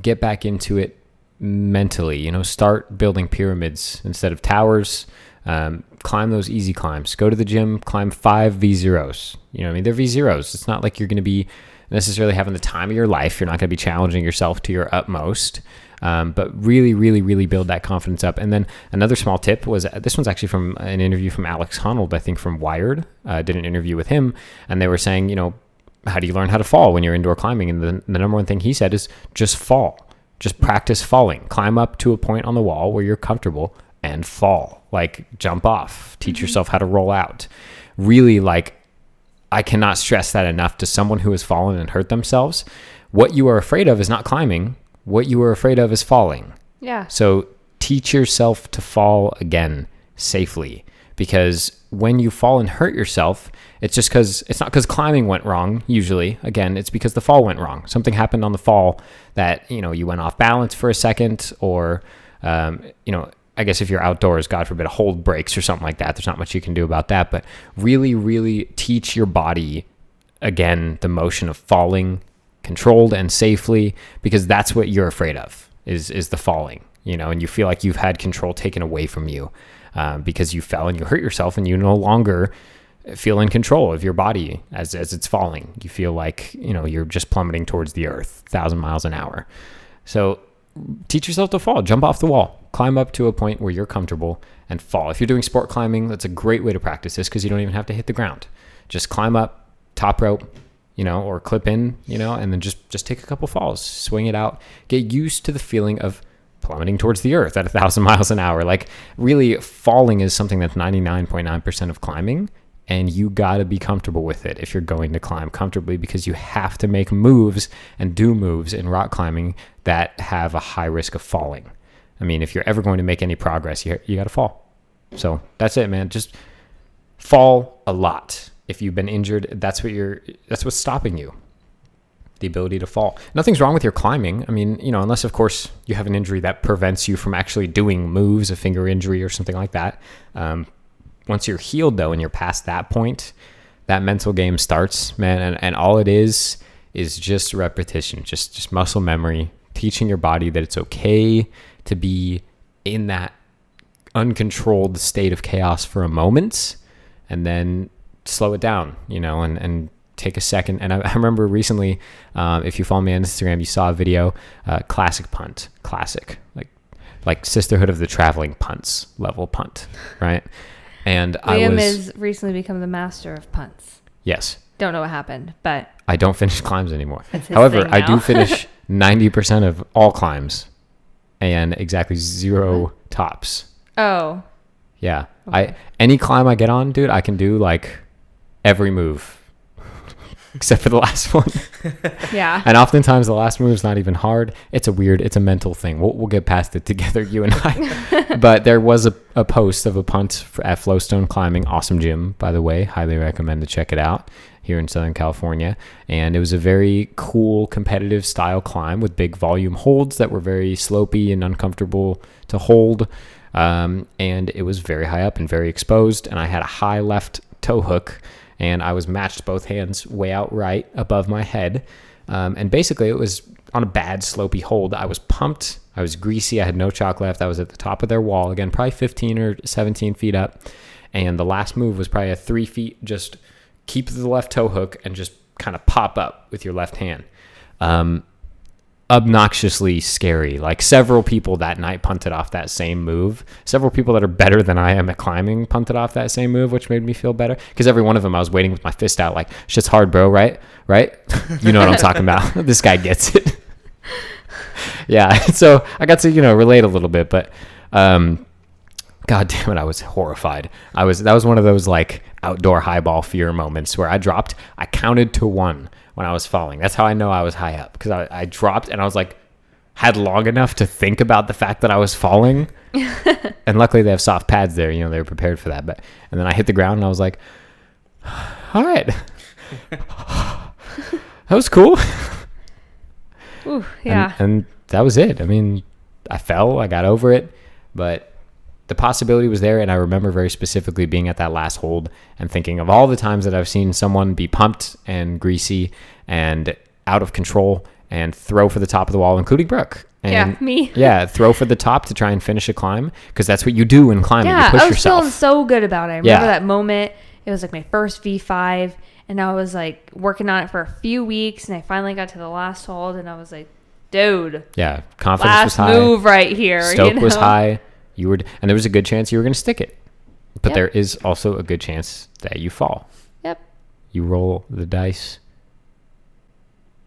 get back into it mentally. Start building pyramids instead of towers. Climb those easy climbs. Go to the gym, climb 5 V0s. They're V0s. It's not like you're going to be necessarily having the time of your life. You're not going to be challenging yourself to your utmost. But really, really, really build that confidence up. And then another small tip was, this one's actually from an interview from Alex Honnold, I think from Wired. Did an interview with him, and they were saying, how do you learn how to fall when you're indoor climbing? And the number one thing he said is just fall. Just practice falling. Climb up to a point on the wall where you're comfortable and fall. Like jump off. Teach yourself how to roll out. Really, I cannot stress that enough to someone who has fallen and hurt themselves. What you are afraid of is not climbing. What you are afraid of is falling. yeah. So teach yourself to fall again safely, because when you fall and hurt yourself, it's not because climbing went wrong. Usually, again, it's because the fall went wrong. Something happened on the fall that, you went off balance for a second, or, I guess if you're outdoors, God forbid, a hold breaks or something like that, there's not much you can do about that. But really, really teach your body, again, the motion of falling controlled and safely, because that's what you're afraid of, is the falling, and you feel like you've had control taken away from you because you fell and you hurt yourself, and you no longer feel in control of your body as it's falling. You feel like, you're just plummeting towards the earth, 1,000 miles an hour. So teach yourself to fall, jump off the wall, climb up to a point where you're comfortable and fall. If you're doing sport climbing, that's a great way to practice this because you don't even have to hit the ground. Just climb up, top rope, or clip in, and then just take a couple falls, swing it out, get used to the feeling of plummeting towards the earth at 1,000 miles an hour. Like, really, falling is something that's 99.9% of climbing, and you got to be comfortable with it if you're going to climb comfortably, because you have to make moves and do moves in rock climbing that have a high risk of falling. I mean, if you're ever going to make any progress, you got to fall. So that's it, man. Just fall a lot. If you've been injured, that's what's stopping you. The ability to fall. Nothing's wrong with your climbing. I mean, unless of course you have an injury that prevents you from actually doing moves, a finger injury or something like that. Once you're healed though, and you're past that point, that mental game starts, man. And all it is just repetition, just muscle memory, teaching your body that it's okay to be in that uncontrolled state of chaos for a moment, and then slow it down, and take a second. And I remember recently, if you follow me on Instagram, you saw a video, classic punt, like Sisterhood of the Traveling Punts level punt, right? And Liam has recently become the master of punts. Yes. Don't know what happened, but I don't finish climbs anymore. It's his However, thing I now. do finish 90% of all climbs and exactly 0 tops. Oh. Yeah. Okay. Any climb I get on, dude, I can do like every move except for the last one. Yeah. And oftentimes the last move is not even hard. It's a mental thing. We'll get past it together, you and I. But there was a post of a punt at Flowstone Climbing. Awesome gym, by the way. Highly recommend to check it out here in Southern California. And it was a very cool competitive style climb with big volume holds that were very slopey and uncomfortable to hold. And it was very high up and very exposed. And I had a high left toe hook, and I was matched both hands way out right above my head. And basically it was on a bad slopey hold. I was pumped. I was greasy. I had no chalk left. I was at the top of their wall, again, probably 15 or 17 feet up. And the last move was probably a 3 feet, just keep the left toe hook and just kind of pop up with your left hand. Obnoxiously scary. Like, several people that night punted off that same move. Several people that are better than I am at climbing punted off that same move, which made me feel better, because every one of them I was waiting with my fist out like, shit's hard, bro, right? You know what I'm talking about. This guy gets it. Yeah, so I got to relate a little bit, but God damn it, I was horrified. That was one of those like outdoor highball fear moments where I counted to 1 when I was falling. That's how I know I was high up, because I dropped and I was like, had long enough to think about the fact that I was falling. And luckily they have soft pads there, they were prepared for that. And then I hit the ground and I was like, all right, that was cool. Ooh, yeah. And that was it. I mean, I fell, I got over it, but the possibility was there. And I remember very specifically being at that last hold and thinking of all the times that I've seen someone be pumped and greasy and out of control and throw for the top of the wall, including Brooke. And yeah, me. Yeah, throw for the top to try and finish a climb, because that's what you do in climbing. Yeah, you push I was yourself. feeling so good about it. I remember that moment. It was like my first V5, and I was like working on it for a few weeks, and I finally got to the last hold, and I was like, dude. Yeah, confidence was high. Last move right here. Stoke was high. And there was a good chance you were going to stick it. But there is also a good chance that you fall. Yep. You roll the dice,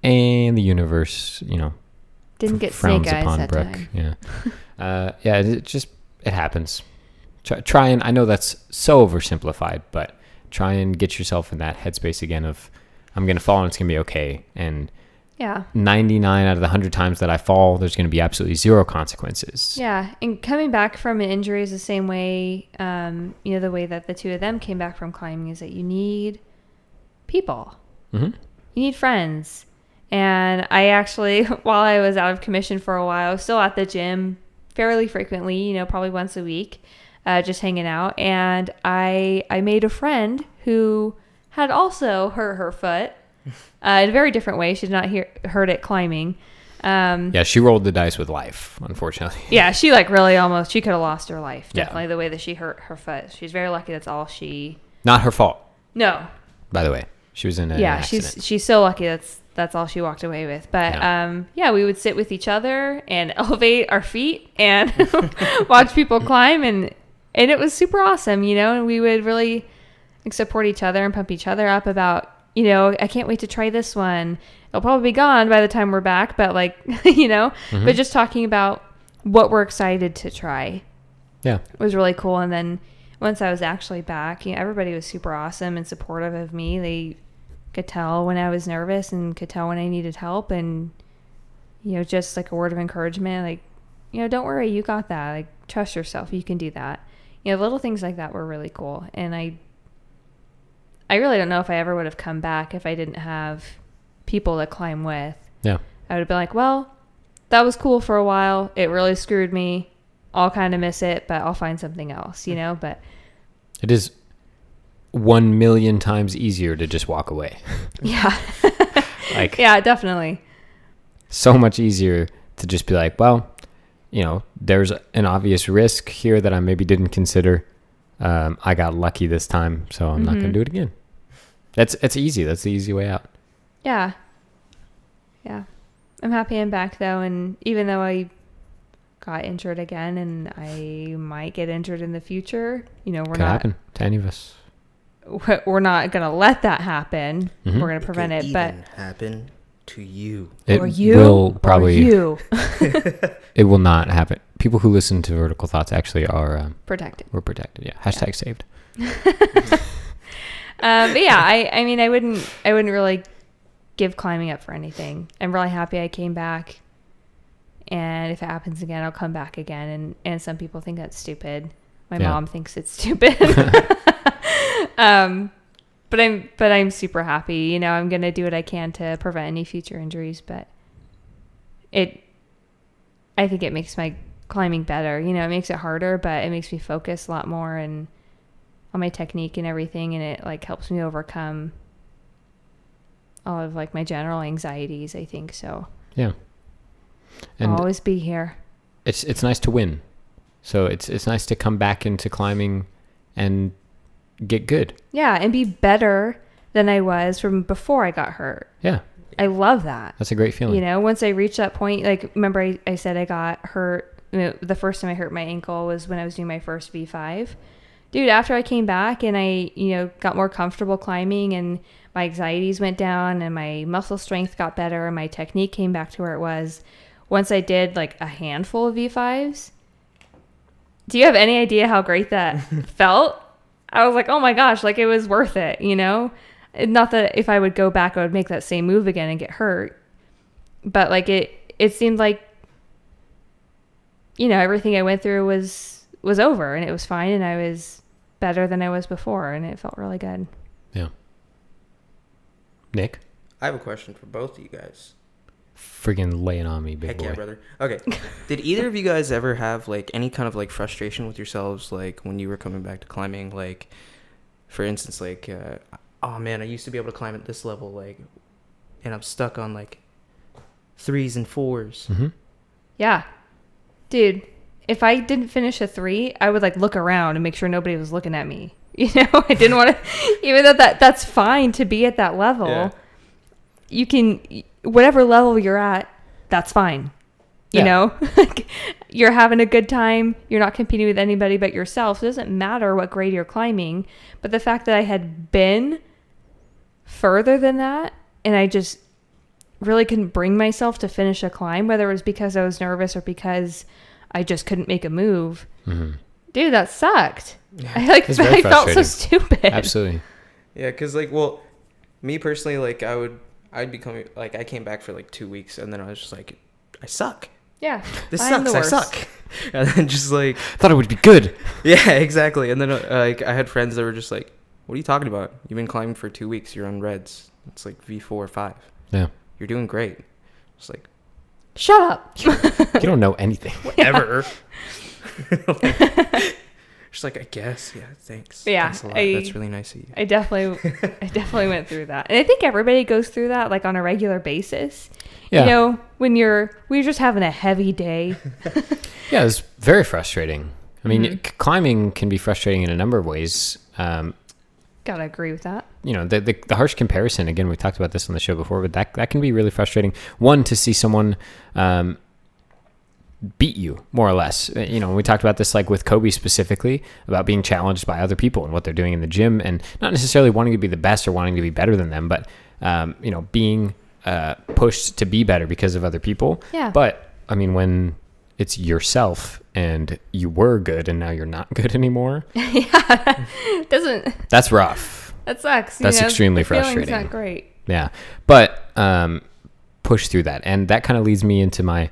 and the universe, didn't get frowns snake eyes upon that Brooke. time. Yeah. Yeah, it happens. Try and, I know that's so oversimplified, but try and get yourself in that headspace again of, I'm going to fall and it's going to be okay. And Yeah. 99 out of the 100 times that I fall, there's going to be absolutely 0 consequences. Yeah. And coming back from an injury is the same way, the way that the two of them came back from climbing is that you need people. Mm-hmm. You need friends. And I actually, while I was out of commission for a while, I was still at the gym fairly frequently, probably once a week, just hanging out. And I made a friend who had also hurt her foot in a very different way. She did not hurt it climbing. Yeah, she rolled the dice with life, unfortunately. Yeah, she really almost, she could have lost her life. Yeah. Definitely the way that she hurt her foot. She's very lucky that's all she... Not her fault, No. by the way. She was in an accident. she's so lucky that's all she walked away with. But we would sit with each other and elevate our feet and watch people climb, and it was super awesome, and we would really support each other and pump each other up about, I can't wait to try this one. It'll probably be gone by the time we're back, but but just talking about what we're excited to try. Yeah. Was really cool. And then once I was actually back, everybody was super awesome and supportive of me. They could tell when I was nervous and could tell when I needed help, and just like a word of encouragement, like, don't worry, you got that. Like, trust yourself, you can do that. Little things like that were really cool. And I really don't know if I ever would have come back if I didn't have people to climb with. Yeah. I would have been like, well, that was cool for a while. It really screwed me. I'll kind of miss it, but I'll find something else, but it is 1 million times easier to just walk away. Yeah. Yeah, definitely. So much easier to just be like, well, there's an obvious risk here that I maybe didn't consider. I got lucky this time, so I'm not going to do it again. It's easy. That's the easy way out. Yeah. Yeah. I'm happy I'm back, though. And even though I got injured again and I might get injured in the future, Could happen to any of us. We're not going to let that happen. Mm-hmm. We're going to prevent it. But happen to you. It or you. Will probably, or you. It will not happen. People who listen to Vertical Thoughts actually are... protected. We're protected, yeah. Hashtag saved. But yeah, I wouldn't really give climbing up for anything. I'm really happy I came back, and if it happens again, I'll come back again. And some people think that's stupid. My mom thinks it's stupid. But I'm super happy. I'm gonna do what I can to prevent any future injuries. But I think it makes my climbing better. It makes it harder, but it makes me focus a lot more and on my technique and everything, and it helps me overcome all of my general anxieties, I think. So yeah, and I'll always be here. It's nice to win, so it's nice to come back into climbing and get good. Yeah, and be better than I was from before I got hurt. Yeah, I love that. That's a great feeling. Once I reached that point, remember I said I got hurt. The first time I hurt my ankle was when I was doing my first V5. Dude, after I came back and I, got more comfortable climbing and my anxieties went down and my muscle strength got better and my technique came back to where it was. Once I did a handful of V5s, do you have any idea how great that felt? I was like, oh my gosh, it was worth it, Not that if I would go back, I would make that same move again and get hurt. But it seemed like, everything I went through was over and it was fine and I was better than I was before and it felt really good. Yeah. Nick? I have a question for both of you guys. Friggin' lay it on me, big Heck boy. yeah, brother. Okay. Did either of you guys ever have any kind of frustration with yourselves when you were coming back to climbing? For instance, oh man, I used to be able to climb at this level, and I'm stuck on 3s and 4s. Mm-hmm. Yeah. Dude, if I didn't finish a 3, I would look around and make sure nobody was looking at me. I didn't want to, even though that's fine to be at that level. Yeah. You can, whatever level you're at, that's fine. You know, you're having a good time. You're not competing with anybody but yourself. So it doesn't matter what grade you're climbing. But the fact that I had been further than that and I just really couldn't bring myself to finish a climb, whether it was because I was nervous or because I just couldn't make a move. Mm-hmm. Dude, that sucked. Yeah. I felt so stupid. Absolutely. Yeah, because me personally, I'd be coming, I came back for 2 weeks and then I was just I suck. Yeah. This sucks. I suck. And then just thought it would be good. Yeah, exactly. And then I had friends that were just what are you talking about? You've been climbing for 2 weeks. You're on reds. It's V4 or 5. Yeah. You're doing great. It's Shut up. You don't know anything. Whatever. She's like, I guess. Yeah, thanks. Yeah, Thanks a lot. That's really nice of you. I definitely went through that. And I think everybody goes through that like on a regular basis. Yeah. You know, when we're just having a heavy day. Yeah, it's very frustrating. I mean, Mm-hmm. climbing can be frustrating in a number of ways. Gotta agree with that. You know, the harsh comparison, again, we talked about this on the show before, but that can be really frustrating. One, to see someone beat you, more or less. You know, we talked about this like with Kobe specifically, about being challenged by other people and what they're doing in the gym, and not necessarily wanting to be the best or wanting to be better than them, but, you know, being pushed to be better because of other people. Yeah. But, I mean, when it's yourself and you were good and now you're not good anymore. Yeah. That's rough. That sucks. That's extremely the feeling's frustrating. not great. Yeah. But push through that. And that kind of leads me into my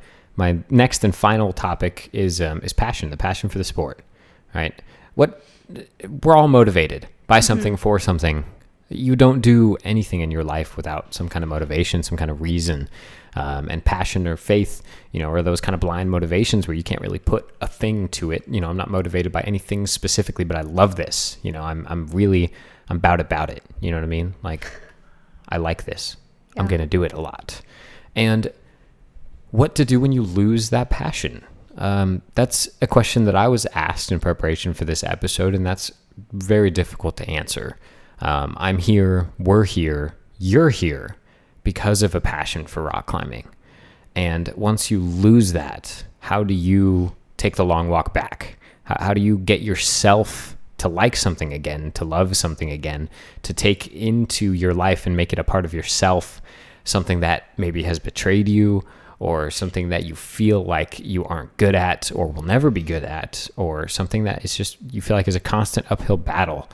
next and final topic is passion, the passion for the sport, right? We're all motivated by something, for something. You don't do anything in your life without some kind of motivation, some kind of reason. And passion or faith, you know, are those kind of blind motivations where you can't really put a thing to it. You know, I'm not motivated by anything specifically, but I love this. You know, I'm about it. You know what I mean? Like, I like this. Yeah. I'm going to do it a lot. And what to do when you lose that passion? That's a question that I was asked in preparation for this episode, and that's very difficult to answer. I'm here, we're here, you're here because of a passion for rock climbing. And once you lose that, how do you take the long walk back? How do you get yourself to like something again, to love something again, to take into your life and make it a part of yourself, something that maybe has betrayed you, or something that you feel like you aren't good at or will never be good at, or something that is just, you feel like is a constant uphill battle.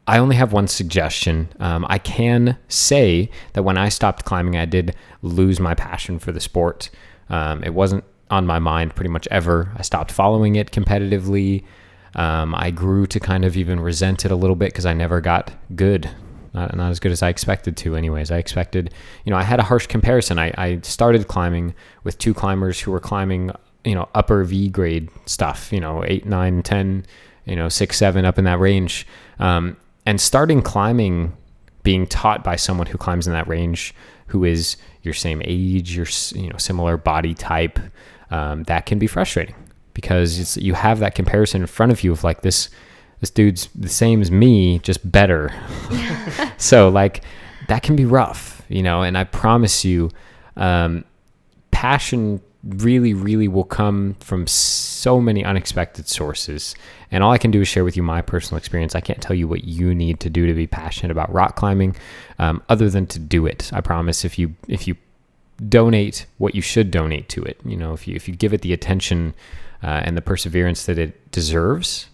I only have one suggestion. I can say that when I stopped climbing, I did lose my passion for the sport. It wasn't on my mind pretty much ever. I stopped following it competitively. I grew to kind of even resent it a little bit because I never got good. Not as good as I expected to anyways. I expected, you know, I had a harsh comparison. I started climbing with two climbers who were climbing, you know, upper V grade stuff, you know, 8, 9, 10, you know, 6, 7 up in that range. And starting climbing, being taught by someone who climbs in that range, who is your same age, your, you know, similar body type, that can be frustrating because you have that comparison in front of you of like this dude's the same as me, just better. So like that can be rough, you know, and I promise you, passion really, really will come from so many unexpected sources. And all I can do is share with you my personal experience. I can't tell you what you need to do to be passionate about rock climbing, other than to do it. I promise if you donate what you should donate to it, you know, if you give it the attention and the perseverance that it deserves,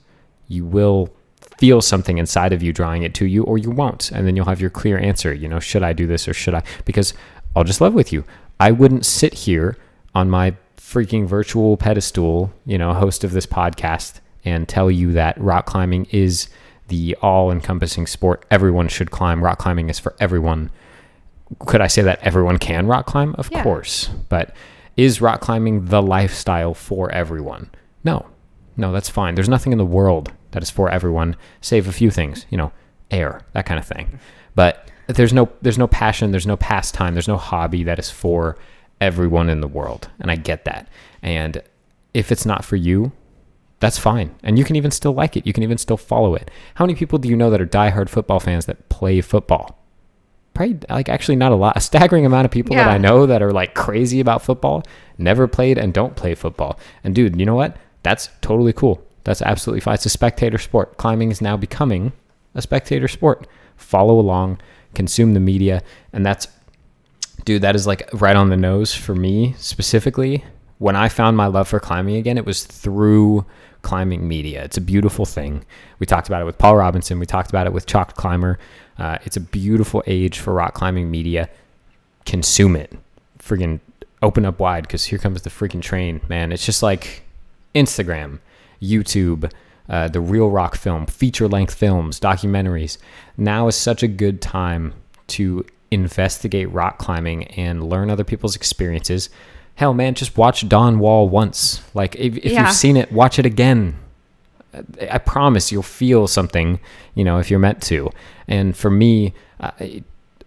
you will feel something inside of you drawing it to you, or you won't. And then you'll have your clear answer, you know, should I do this or should I? Because I'll just love with you. I wouldn't sit here on my freaking virtual pedestal, you know, host of this podcast, and tell you that rock climbing is the all-encompassing sport everyone should climb. Rock climbing is for everyone. Could I say that everyone can rock climb? Of course. But is rock climbing the lifestyle for everyone? No, that's fine. There's nothing in the world that is for everyone, save a few things, you know, air, that kind of thing. But there's no passion, there's no pastime, there's no hobby that is for everyone in the world. And I get that. And if it's not for you, that's fine. And you can even still like it. You can even still follow it. How many people do you know that are diehard football fans that play football? Probably, like, actually not a lot. A staggering amount of people that I know that are like crazy about football, never played and don't play football. And dude, you know what? That's totally cool. That's absolutely fine. It's a spectator sport. Climbing is now becoming a spectator sport. Follow along, consume the media. And that's, dude, that is like right on the nose for me specifically. When I found my love for climbing again, it was through climbing media. It's a beautiful thing. We talked about it with Paul Robinson. We talked about it with Chalk Climber. It's a beautiful age for rock climbing media. Consume it. Friggin' open up wide, because here comes the freaking train, man. It's just like Instagram, YouTube, the Real Rock film, feature-length films, documentaries. Now is such a good time to investigate rock climbing and learn other people's experiences, hell, man, just watch Dawn Wall once. Like, if Yeah. you've seen it, watch it again. I promise you'll feel something, if you're meant to. And for me,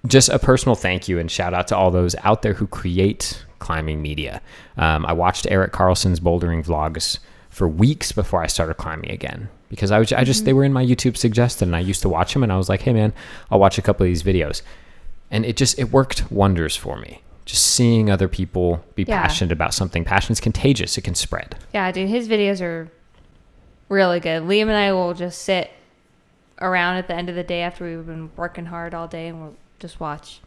just a personal thank you and shout out to all those out there who create climbing media. I watched Eric Carlson's bouldering vlogs for weeks before I started climbing again, because they were in my YouTube suggested, and I used to watch them, and I was like, hey man, I'll watch a couple of these videos. And it worked wonders for me. Just seeing other people be passionate about something. Passion's contagious. It can spread. Yeah, dude, his videos are really good. Liam and I will just sit around at the end of the day after we've been working hard all day, and we'll just watch.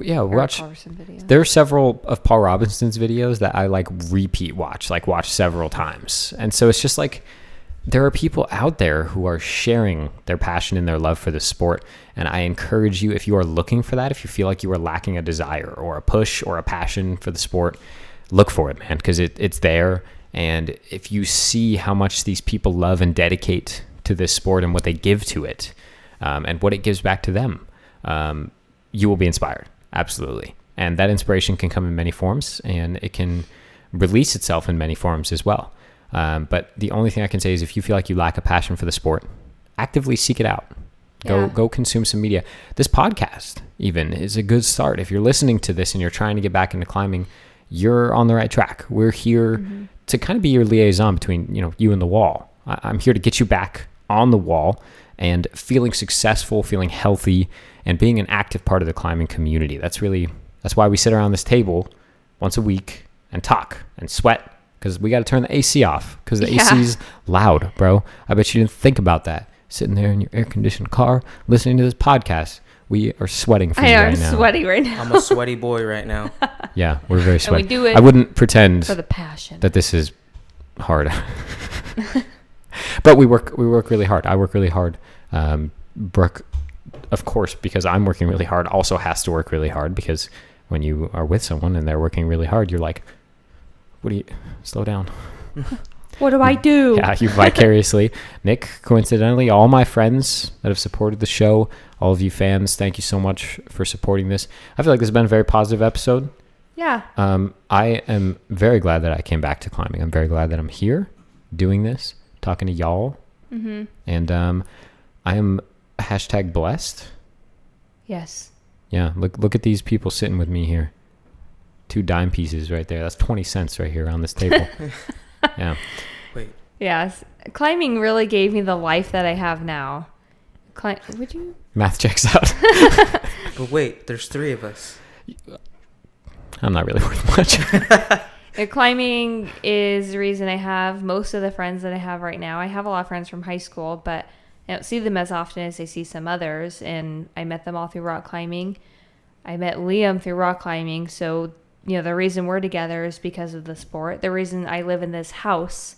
Yeah, Eric watch. Carlson videos. There are several of Paul Robinson's videos that I repeat watch several times. And so it's just there are people out there who are sharing their passion and their love for the sport. And I encourage you, if you are looking for that, if you feel like you are lacking a desire or a push or a passion for the sport, look for it, man, because it's there. And if you see how much these people love and dedicate to this sport and what they give to it, and what it gives back to them, you will be inspired. Absolutely. And that inspiration can come in many forms, and it can release itself in many forms as well. But the only thing I can say is if you feel like you lack a passion for the sport, actively seek it out. Go consume some media. This podcast even is a good start. If you're listening to this and you're trying to get back into climbing, you're on the right track. We're here to kind of be your liaison between, you and the wall. I'm here to get you back on the wall and feeling successful, feeling healthy, and being an active part of the climbing community. That's why we sit around this table once a week and talk and sweat, because we got to turn the AC off because the AC's loud, bro. I bet you didn't think about that. Sitting there in your air-conditioned car listening to this podcast. We are sweating for you right now. I'm sweaty right now. I'm a sweaty boy right now. Yeah, we're very sweaty. And we do it I wouldn't pretend for the passion that this is hard. But we work really hard. I work really hard. Brooke, of course, because I'm working really hard, also has to work really hard, because when you are with someone and they're working really hard, you're like, slow down. What do I do? Yeah, you vicariously. Nick, coincidentally, all my friends that have supported the show, all of you fans, thank you so much for supporting this. I feel like this has been a very positive episode. Yeah. I am very glad that I came back to climbing. I'm very glad that I'm here doing this, talking to y'all. Mm-hmm. And I am #blessed. Yes. Yeah, look at these people sitting with me here. 2 dime pieces right there. That's 20 cents right here on this table. Yeah. Wait. Yes. Climbing really gave me the life that I have now. Would you? Math checks out. But wait, there's 3 of us. I'm not really worth much. Climbing is the reason I have most of the friends that I have right now. I have a lot of friends from high school, but I don't see them as often as I see some others. And I met them all through rock climbing. I met Liam through rock climbing. So, the reason we're together is because of the sport. The reason I live in this house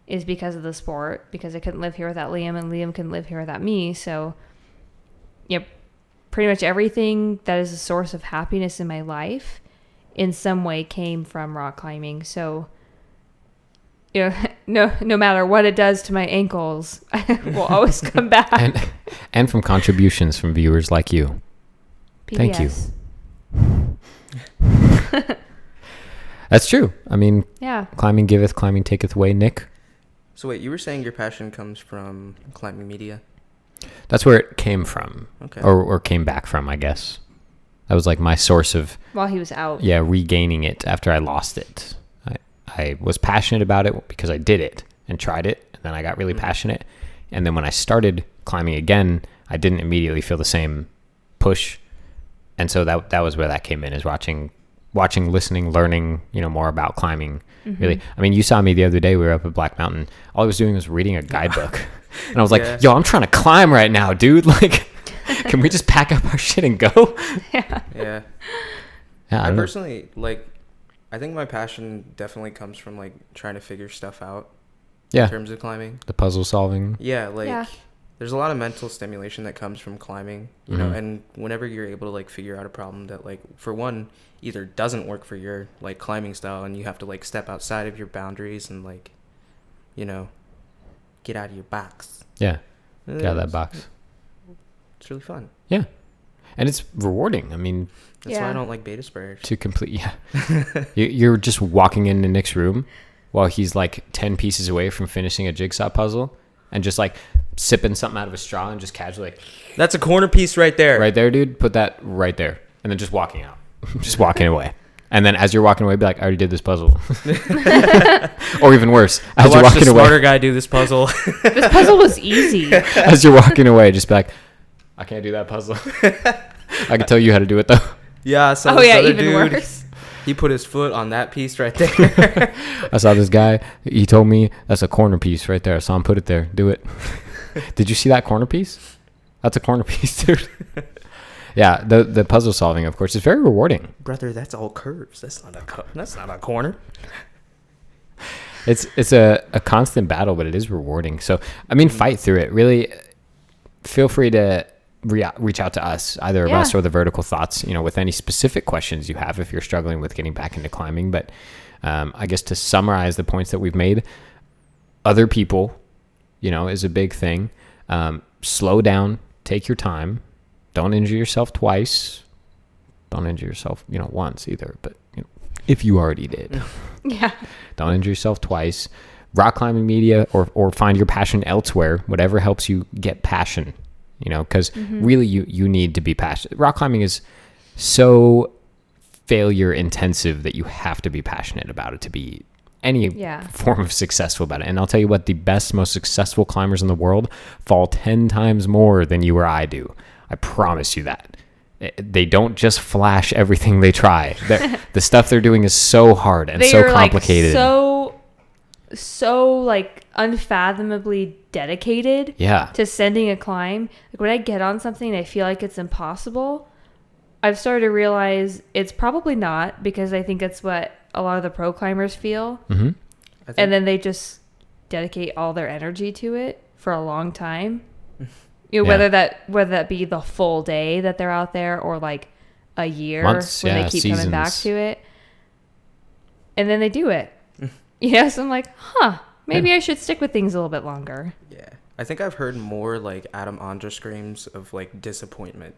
is because of the sport, because I couldn't live here without Liam, and Liam couldn't live here without me. So, pretty much everything that is a source of happiness in my life in some way came from rock climbing. So, no matter what it does to my ankles, I will always come back. And from contributions from viewers like you. PBS. Thank you. That's true. I mean, Yeah. climbing giveth, climbing taketh away. Nick? So wait, you were saying your passion comes from climbing media? That's where it came from. Okay. Or came back from, I guess. That was my source of... While he was out. Yeah, regaining it after I lost it. I was passionate about it because I did it and tried it, and then I got really passionate. And then when I started climbing again, I didn't immediately feel the same push. And so that was where that came in, is watching, listening, learning, more about climbing. Mm-hmm. Really. I mean, you saw me the other day. We were up at Black Mountain. All I was doing was reading a guidebook. And I was like, yo, I'm trying to climb right now, dude. Like, can we just pack up our shit and go? Yeah. I personally, I think my passion definitely comes from, trying to figure stuff out in terms of climbing. The puzzle solving. Yeah, there's a lot of mental stimulation that comes from climbing, you know, and whenever you're able to, figure out a problem that, for one, either doesn't work for your, climbing style, and you have to, step outside of your boundaries and, get out of your box. Yeah. Get out of that box. It's really fun. Yeah. And it's rewarding. I mean, That's why I don't like beta sprayers. to complete, you're just walking into Nick's room while he's like 10 pieces away from finishing a jigsaw puzzle and just like sipping something out of a straw and just casually like, That's a corner piece right there. right there, dude, put that right there. And then just walking out, just walking away. And then as you're walking away, be like, I already did this puzzle. Or even worse, I as you're watched walking the smarter away, guy do this puzzle. This puzzle was easy. as you're walking away, just be like, I can't do that puzzle. I can tell you how to do it though. Yeah, so Oh this yeah, other even dude, worse. he put his foot on that piece right there. I saw this guy. He told me that's a corner piece right there. I saw him put it there. Do it. Did you see that corner piece? That's a corner piece, dude. Yeah, the puzzle solving, of course, is very rewarding. Brother, that's all curves. That's not a corner. It's a constant battle, but it is rewarding. So, I mean, fight through it. Really, feel free to reach out to us, either of us or the Vertical Thoughts, with any specific questions you have if you're struggling with getting back into climbing. But I guess to summarize the points that we've made, other people, is a big thing. Slow down, take your time. Don't injure yourself twice. Don't injure yourself, once either. But if you already did, Yeah. don't injure yourself twice. Rock climbing media or find your passion elsewhere. Whatever helps you get passion, because really you need to be passionate. Rock climbing is so failure intensive that you have to be passionate about it to be any form of successful about it. And I'll tell you what, the best, most successful climbers in the world fall 10 times more than you or I do. I promise you that. They don't just flash everything they try. The stuff they're doing is so hard and so complicated. So like unfathomably dedicated to sending a climb. Like when I get on something and I feel like it's impossible, I've started to realize it's probably not, because I think it's what a lot of the pro climbers feel. Mm-hmm. And then they just dedicate all their energy to it for a long time. Whether that be the full day that they're out there or like a year, months, when they keep coming back to it. And then they do it. So I'm like, maybe I should stick with things a little bit longer. Yeah. I think I've heard more like Adam Ondra screams of like disappointment.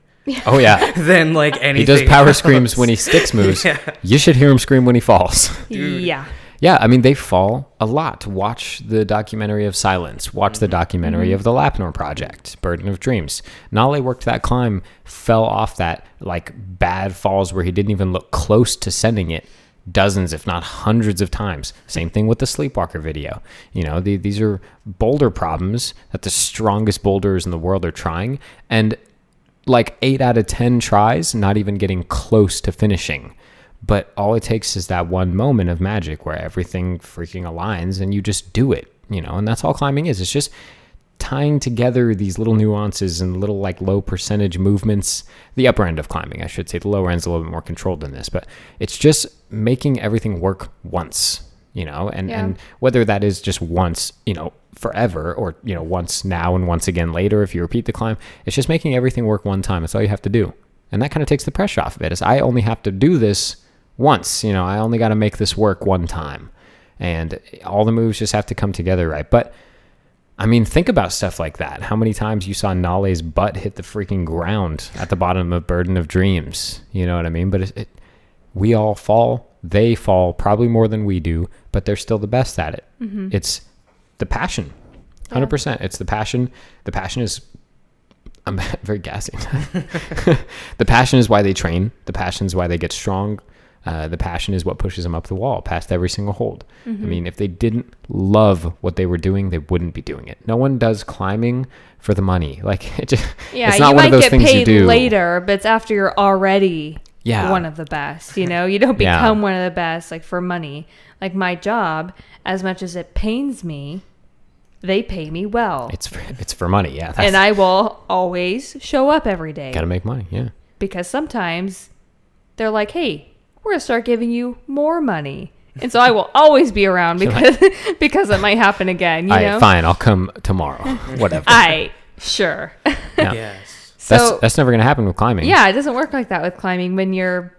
Oh yeah. Than like anything. He does power screams when he sticks moves. You should hear him scream when he falls. Dude. Yeah. Yeah, I mean, they fall a lot. Watch the documentary of Silence. Watch the documentary of the Lapnor Project, Burden of Dreams. Nale worked that climb, fell off that, like, bad falls where he didn't even look close to sending it dozens, if not hundreds of times. Same thing with the Sleepwalker video. These are boulder problems that the strongest boulders in the world are trying. And like 8 out of 10 tries, not even getting close to finishing. But all it takes is that one moment of magic where everything freaking aligns and you just do it, and that's all climbing is. It's just tying together these little nuances and little like low percentage movements. The upper end of climbing, I should say. The lower end's a little bit more controlled than this, but it's just making everything work once, and whether that is just once, forever, or, once now and once again later, if you repeat the climb, it's just making everything work one time. That's all you have to do. And that kind of takes the pressure off of it. Is I only have to do this once, I only got to make this work one time, and all the moves just have to come together right. But I mean, think about stuff like that. How many times you saw Nale's butt hit the freaking ground at the bottom of Burden of Dreams? You know what I mean? But we all fall. They fall probably more than we do, but they're still the best at it. Mm-hmm. It's the passion, 100%. It's the passion. The passion is, I'm very gassy. The passion is why they train. The passion is why they get strong. The passion is what pushes them up the wall past every single hold. Mm-hmm. I mean, if they didn't love what they were doing, they wouldn't be doing it. No one does climbing for the money. Like, it's not one of those things you do. You might get paid later, but it's after you're already one of the best. You don't become one of the best like for money. Like my job, as much as it pains me, they pay me well. It's for money, yeah. And I will always show up every day. Got to make money, yeah. Because sometimes they're like, hey, we're going to start giving you more money. And so I will always be around because it might happen again, All right, fine, I'll come tomorrow. Whatever. Sure. Yeah. Yes. So that's never going to happen with climbing. Yeah, it doesn't work like that with climbing when you're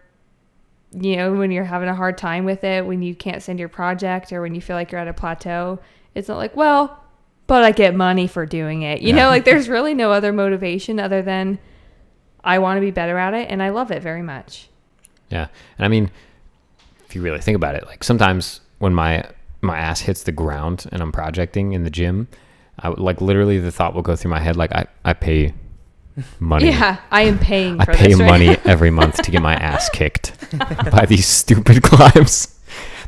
having a hard time with it, when you can't send your project, or when you feel like you're at a plateau. It's not like, well, but I get money for doing it. Like there's really no other motivation other than I want to be better at it, and I love it very much. Yeah. And I mean, if you really think about it, like sometimes when my ass hits the ground and I'm projecting in the gym, like literally the thought will go through my head, like I pay money. Yeah, I am paying I for pay this right money now. every month to get my ass kicked by these stupid climbs.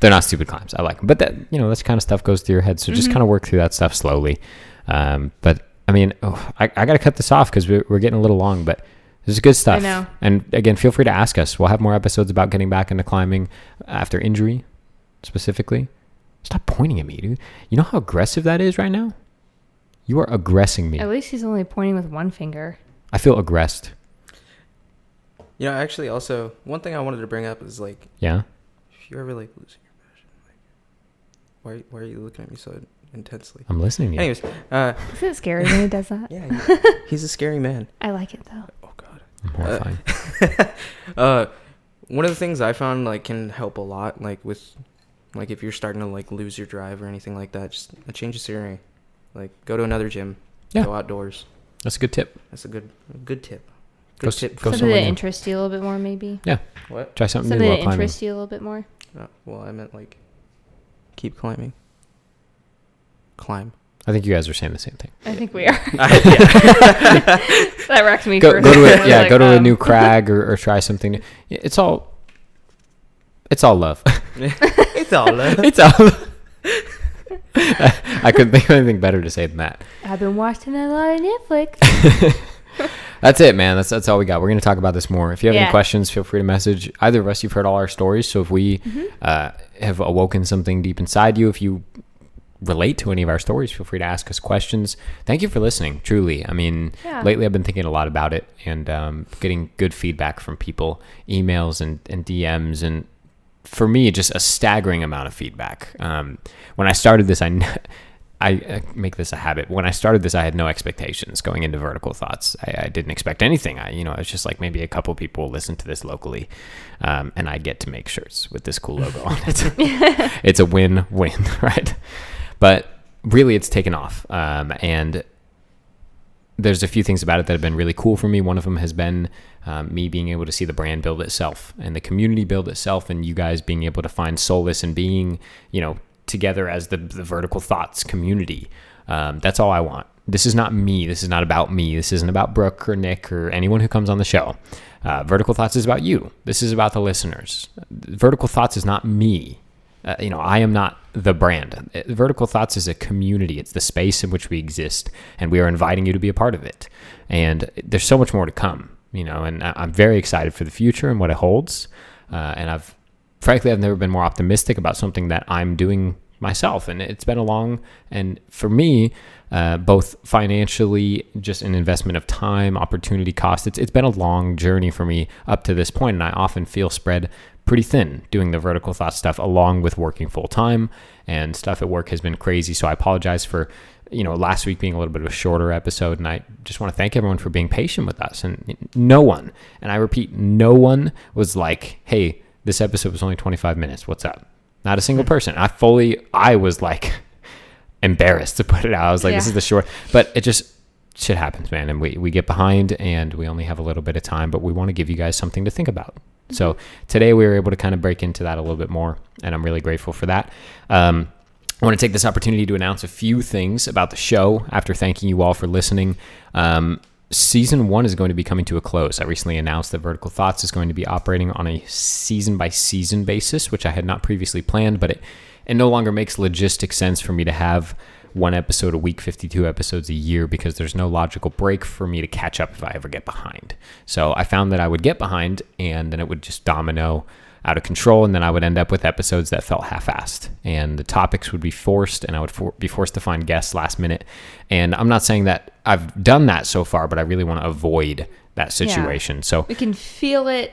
They're not stupid climbs. I like them. But that, you know, that kind of stuff goes through your head. So just kind of work through that stuff slowly. But I mean, I got to cut this off because we're getting a little long, but this is good stuff. I know. And again, feel free to ask us. We'll have more episodes about getting back into climbing after injury specifically. Stop pointing at me, dude. You know how aggressive that is right now? You are aggressing me. At least he's only pointing with one finger. I feel aggressed. You know, actually, also, one thing I wanted to bring up is, like, Yeah? if you're ever, like, losing your passion, like, why are you looking at me so intensely? I'm listening to you. Anyways, Isn't it scary when he does that? yeah, he's a scary man. I like it, though. Oh, God. I'm horrifying. One of the things I found, like, can help a lot, like, with, like, if you're starting to, like, lose your drive or anything like that, just a change of scenery. Like, go to another gym. Yeah. Go outdoors. That's a good tip. That's a good tip. Go Good tip. go Something somewhere that new. interests you a little bit more, maybe. Yeah. What? Try something Something new that while climbing. interests you a little bit more. Well, I meant, like, keep climbing. Climb. I think you guys are saying the same thing. I think we are. Yeah. That wrecked me Go for a to second. I a, was yeah, like, go to a new crag or try something new. It's all love. It's all love. It's all. I couldn't think of anything better to say than that. I've been watching a lot of Netflix. That's it, man. That's all we got. We're going to talk about this more. If you have any Yeah. questions, feel free to message either of us. You've heard all our stories, so if we have awoken something deep inside you, if you relate to any of our stories, feel free to ask us questions. Thank you for listening, truly. I mean, Yeah. lately I've been thinking a lot about it and getting good feedback from people, emails and DMs, and for me, just a staggering amount of feedback. When I started this, I make this a habit. When I started this, I had no expectations going into Vertical Thoughts. I didn't expect anything. I was just like, maybe a couple people will listen to this locally, and I get to make shirts with this cool logo on it. It's a win-win, right? But really, it's taken off, and there's a few things about it that have been really cool for me. One of them has been me being able to see the brand build itself and the community build itself, and you guys being able to find solace in being, together as the Vertical Thoughts community. That's all I want. This is not me. This is not about me. This isn't about Brooke or Nick or anyone who comes on the show. Vertical Thoughts is about you. This is about the listeners. Vertical Thoughts is not me. I am not the brand. Vertical Thoughts is a community. It's the space in which we exist, and we are inviting you to be a part of it. And there's so much more to come, and I'm very excited for the future and what it holds. And I've never been more optimistic about something that I'm doing myself. And it's been a long, and for me, both financially, just an investment of time, opportunity cost, it's been a long journey for me up to this point. And I often feel spread pretty thin doing the Vertical Thought stuff along with working full time, and stuff at work has been crazy. So I apologize for, last week being a little bit of a shorter episode. And I just want to thank everyone for being patient with us. And no one, and I repeat, no one was like, hey, this episode was only 25 minutes. What's up? Not a single person. I was like embarrassed to put it out. I was like, This is the short, but it just, shit happens, man. And we get behind and we only have a little bit of time, but we want to give you guys something to think about. Mm-hmm. So today we were able to kind of break into that a little bit more, and I'm really grateful for that. I want to take this opportunity to announce a few things about the show after thanking you all for listening. Season 1 is going to be coming to a close. I recently announced that Vertical Thoughts is going to be operating on a season-by-season basis, which I had not previously planned, but it no longer makes logistic sense for me to have one episode a week, 52 episodes a year, because there's no logical break for me to catch up if I ever get behind. So I found that I would get behind, and then it would just domino out of control, and then I would end up with episodes that felt half-assed, and the topics would be forced, and I would be forced to find guests last minute. And I'm not saying that I've done that so far, but I really want to avoid that situation. Yeah. So we can feel it.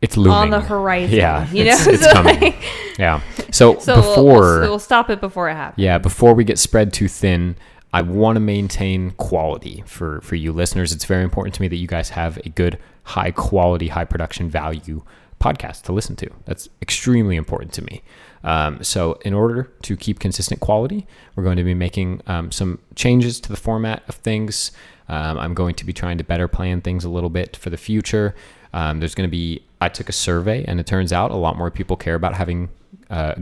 It's looming on the horizon. Yeah, it's so coming. Yeah. So before we'll stop it before it happens. Yeah, before we get spread too thin, I want to maintain quality for you listeners. It's very important to me that you guys have a good, high quality, high production value podcast to listen to. That's extremely important to me. So in order to keep consistent quality, we're going to be making some changes to the format of things. I'm going to be trying to better plan things a little bit for the future. There's going to be, I took a survey, and it turns out a lot more people care about having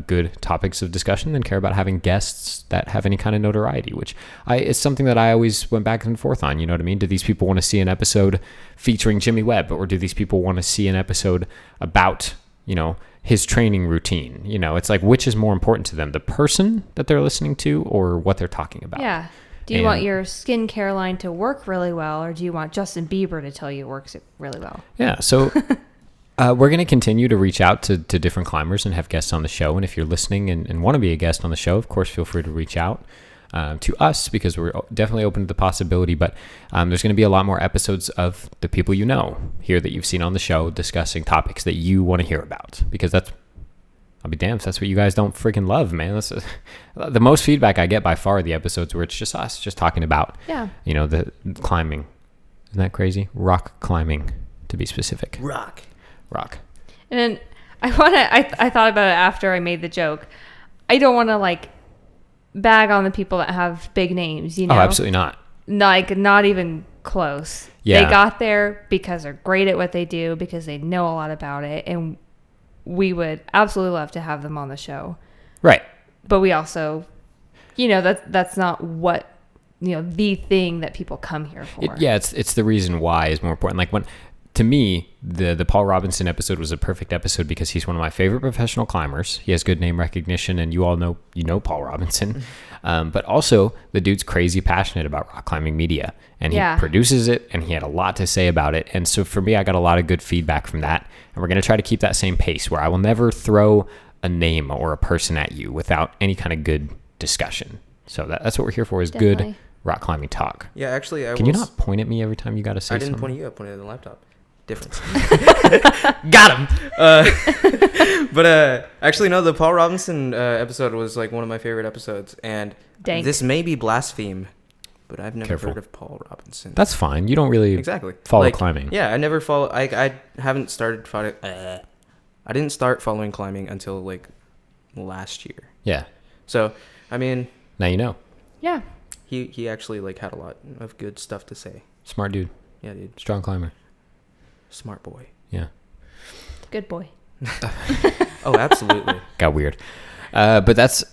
good topics of discussion than care about having guests that have any kind of notoriety, which it's something that I always went back and forth on. You know what I mean? Do these people want to see an episode featuring Jimmy Webb, or do these people want to see an episode about, his training routine? It's like, which is more important to them, the person that they're listening to or what they're talking about? Yeah. Do you want your skincare line to work really well, or do you want Justin Bieber to tell you it works really well? Yeah. So we're going to continue to reach out to different climbers and have guests on the show. And if you're listening and want to be a guest on the show, of course, feel free to reach out to us, because we're definitely open to the possibility. But there's going to be a lot more episodes of the people here that you've seen on the show discussing topics that you want to hear about, because I'll be damned if that's what you guys don't freaking love, man. That's the most feedback I get by far, the episodes where it's just us just talking about, the climbing. Isn't that crazy? Rock climbing, to be specific. Rock. And then I thought about it after I made the joke. I don't want to bag on the people that have big names, Oh, absolutely not. Not even close. Yeah. They got there because they're great at what they do, because they know a lot about it, and we would absolutely love to have them on the show. Right. But we also, that's not what, the thing that people come here for. It's the reason why is more important. To me, the Paul Robinson episode was a perfect episode because he's one of my favorite professional climbers. He has good name recognition, and you all know, Paul Robinson. But also, the dude's crazy passionate about rock climbing media, and he produces it, and he had a lot to say about it. And so for me, I got a lot of good feedback from that. And we're going to try to keep that same pace, where I will never throw a name or a person at you without any kind of good discussion. So that's what we're here for, is good rock climbing talk. Yeah, actually, Can you not point at me every time you got to say something? I didn't point at you. I pointed at the laptop. Difference. Got him. But actually, no, the Paul Robinson episode was one of my favorite episodes, and this may be blaspheme, but I've never heard of Paul Robinson. That's fine. You don't really follow climbing. Yeah, I never follow. I haven't started following. I didn't start following climbing until last year. Yeah. So I mean, now you know. Yeah. He actually had a lot of good stuff to say. Smart dude. Yeah, dude. Strong climber. Smart boy. Yeah. Good boy. Oh, absolutely. Got weird. But that's,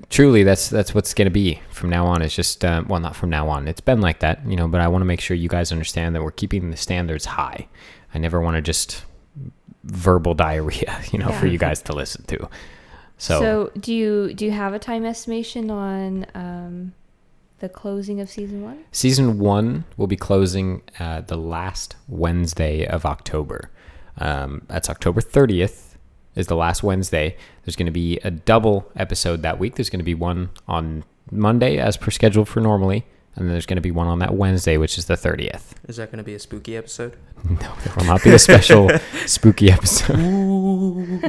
truly, that's what's going to be from now on. It's just, not from now on. It's been like that, but I want to make sure you guys understand that we're keeping the standards high. I never want to just verbal diarrhea, for you guys to listen to. So do you have a time estimation on the closing of season 1? Season 1 will be closing the last Wednesday of October. That's October 30th is the last Wednesday. There's going to be a double episode that week. There's going to be one on Monday as per schedule for normally, and then there's going to be one on that Wednesday, which is the 30th. Is that going to be a spooky episode? No, there will not be a special spooky episode. Ooh,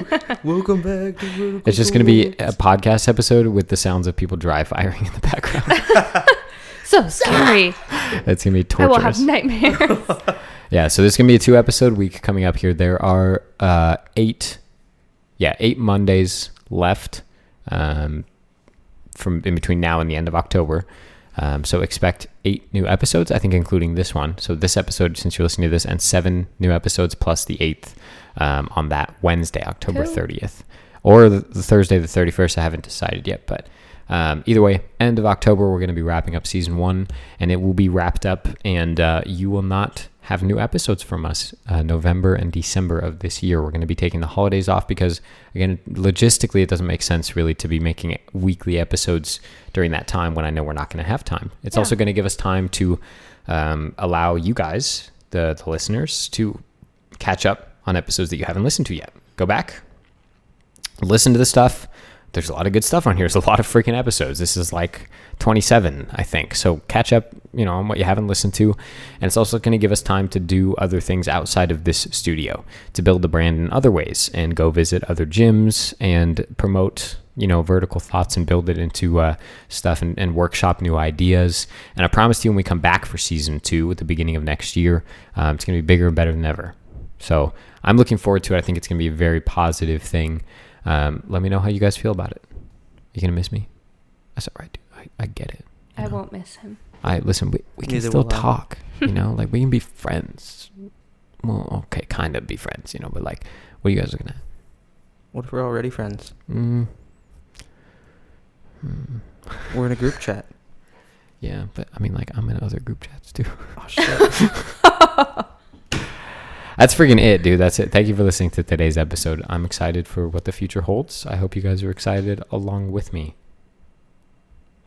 welcome back to Vertical It's just going to be a podcast episode with the sounds of people dry firing in the background. So scary. That's going to be torturous. I will have nightmares. Yeah, so there's going to be a 2-episode week coming up here. There are 8 Mondays left from in between now and the end of October. So expect 8 new episodes, I think, including this one. So this episode, since you're listening to this, and 7 new episodes plus the 8th on that Wednesday, October 30th. Or the Thursday, the 31st. I haven't decided yet, but either way, end of October, we're going to be wrapping up season 1, and it will be wrapped up, and you will not have new episodes from us November and December of this year. We're going to be taking the holidays off because, again, logistically, it doesn't make sense really to be making weekly episodes during that time when I know we're not going to have time. It's also going to give us time to allow you guys, the listeners, to catch up on episodes that you haven't listened to yet. Go back, listen to the stuff. There's a lot of good stuff on here. There's a lot of freaking episodes. This is 27, I think. So catch up, on what you haven't listened to. And it's also going to give us time to do other things outside of this studio, to build the brand in other ways and go visit other gyms and promote, vertical thoughts and build it into stuff and workshop new ideas. And I promise you, when we come back for season 2 at the beginning of next year, it's going to be bigger and better than ever. So I'm looking forward to it. I think it's going to be a very positive thing. Let me know how you guys feel about it. You going to miss me? That's all right, dude. I get it. I won't miss him. Listen, we can Neither still will I. talk, like we can be friends. Well, okay, kind of be friends, but like, what are you guys looking at? What if we're already friends? Mm. We're in a group chat. Yeah, but I mean, like, I'm in other group chats too. Oh, shit. That's freaking it, dude. That's it. Thank you for listening to today's episode. I'm excited for what the future holds. I hope you guys are excited along with me.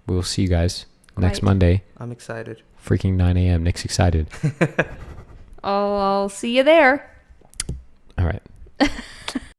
We'll see you guys next Right. Monday. I'm excited. Freaking 9 a.m. Nick's excited. I'll see you there.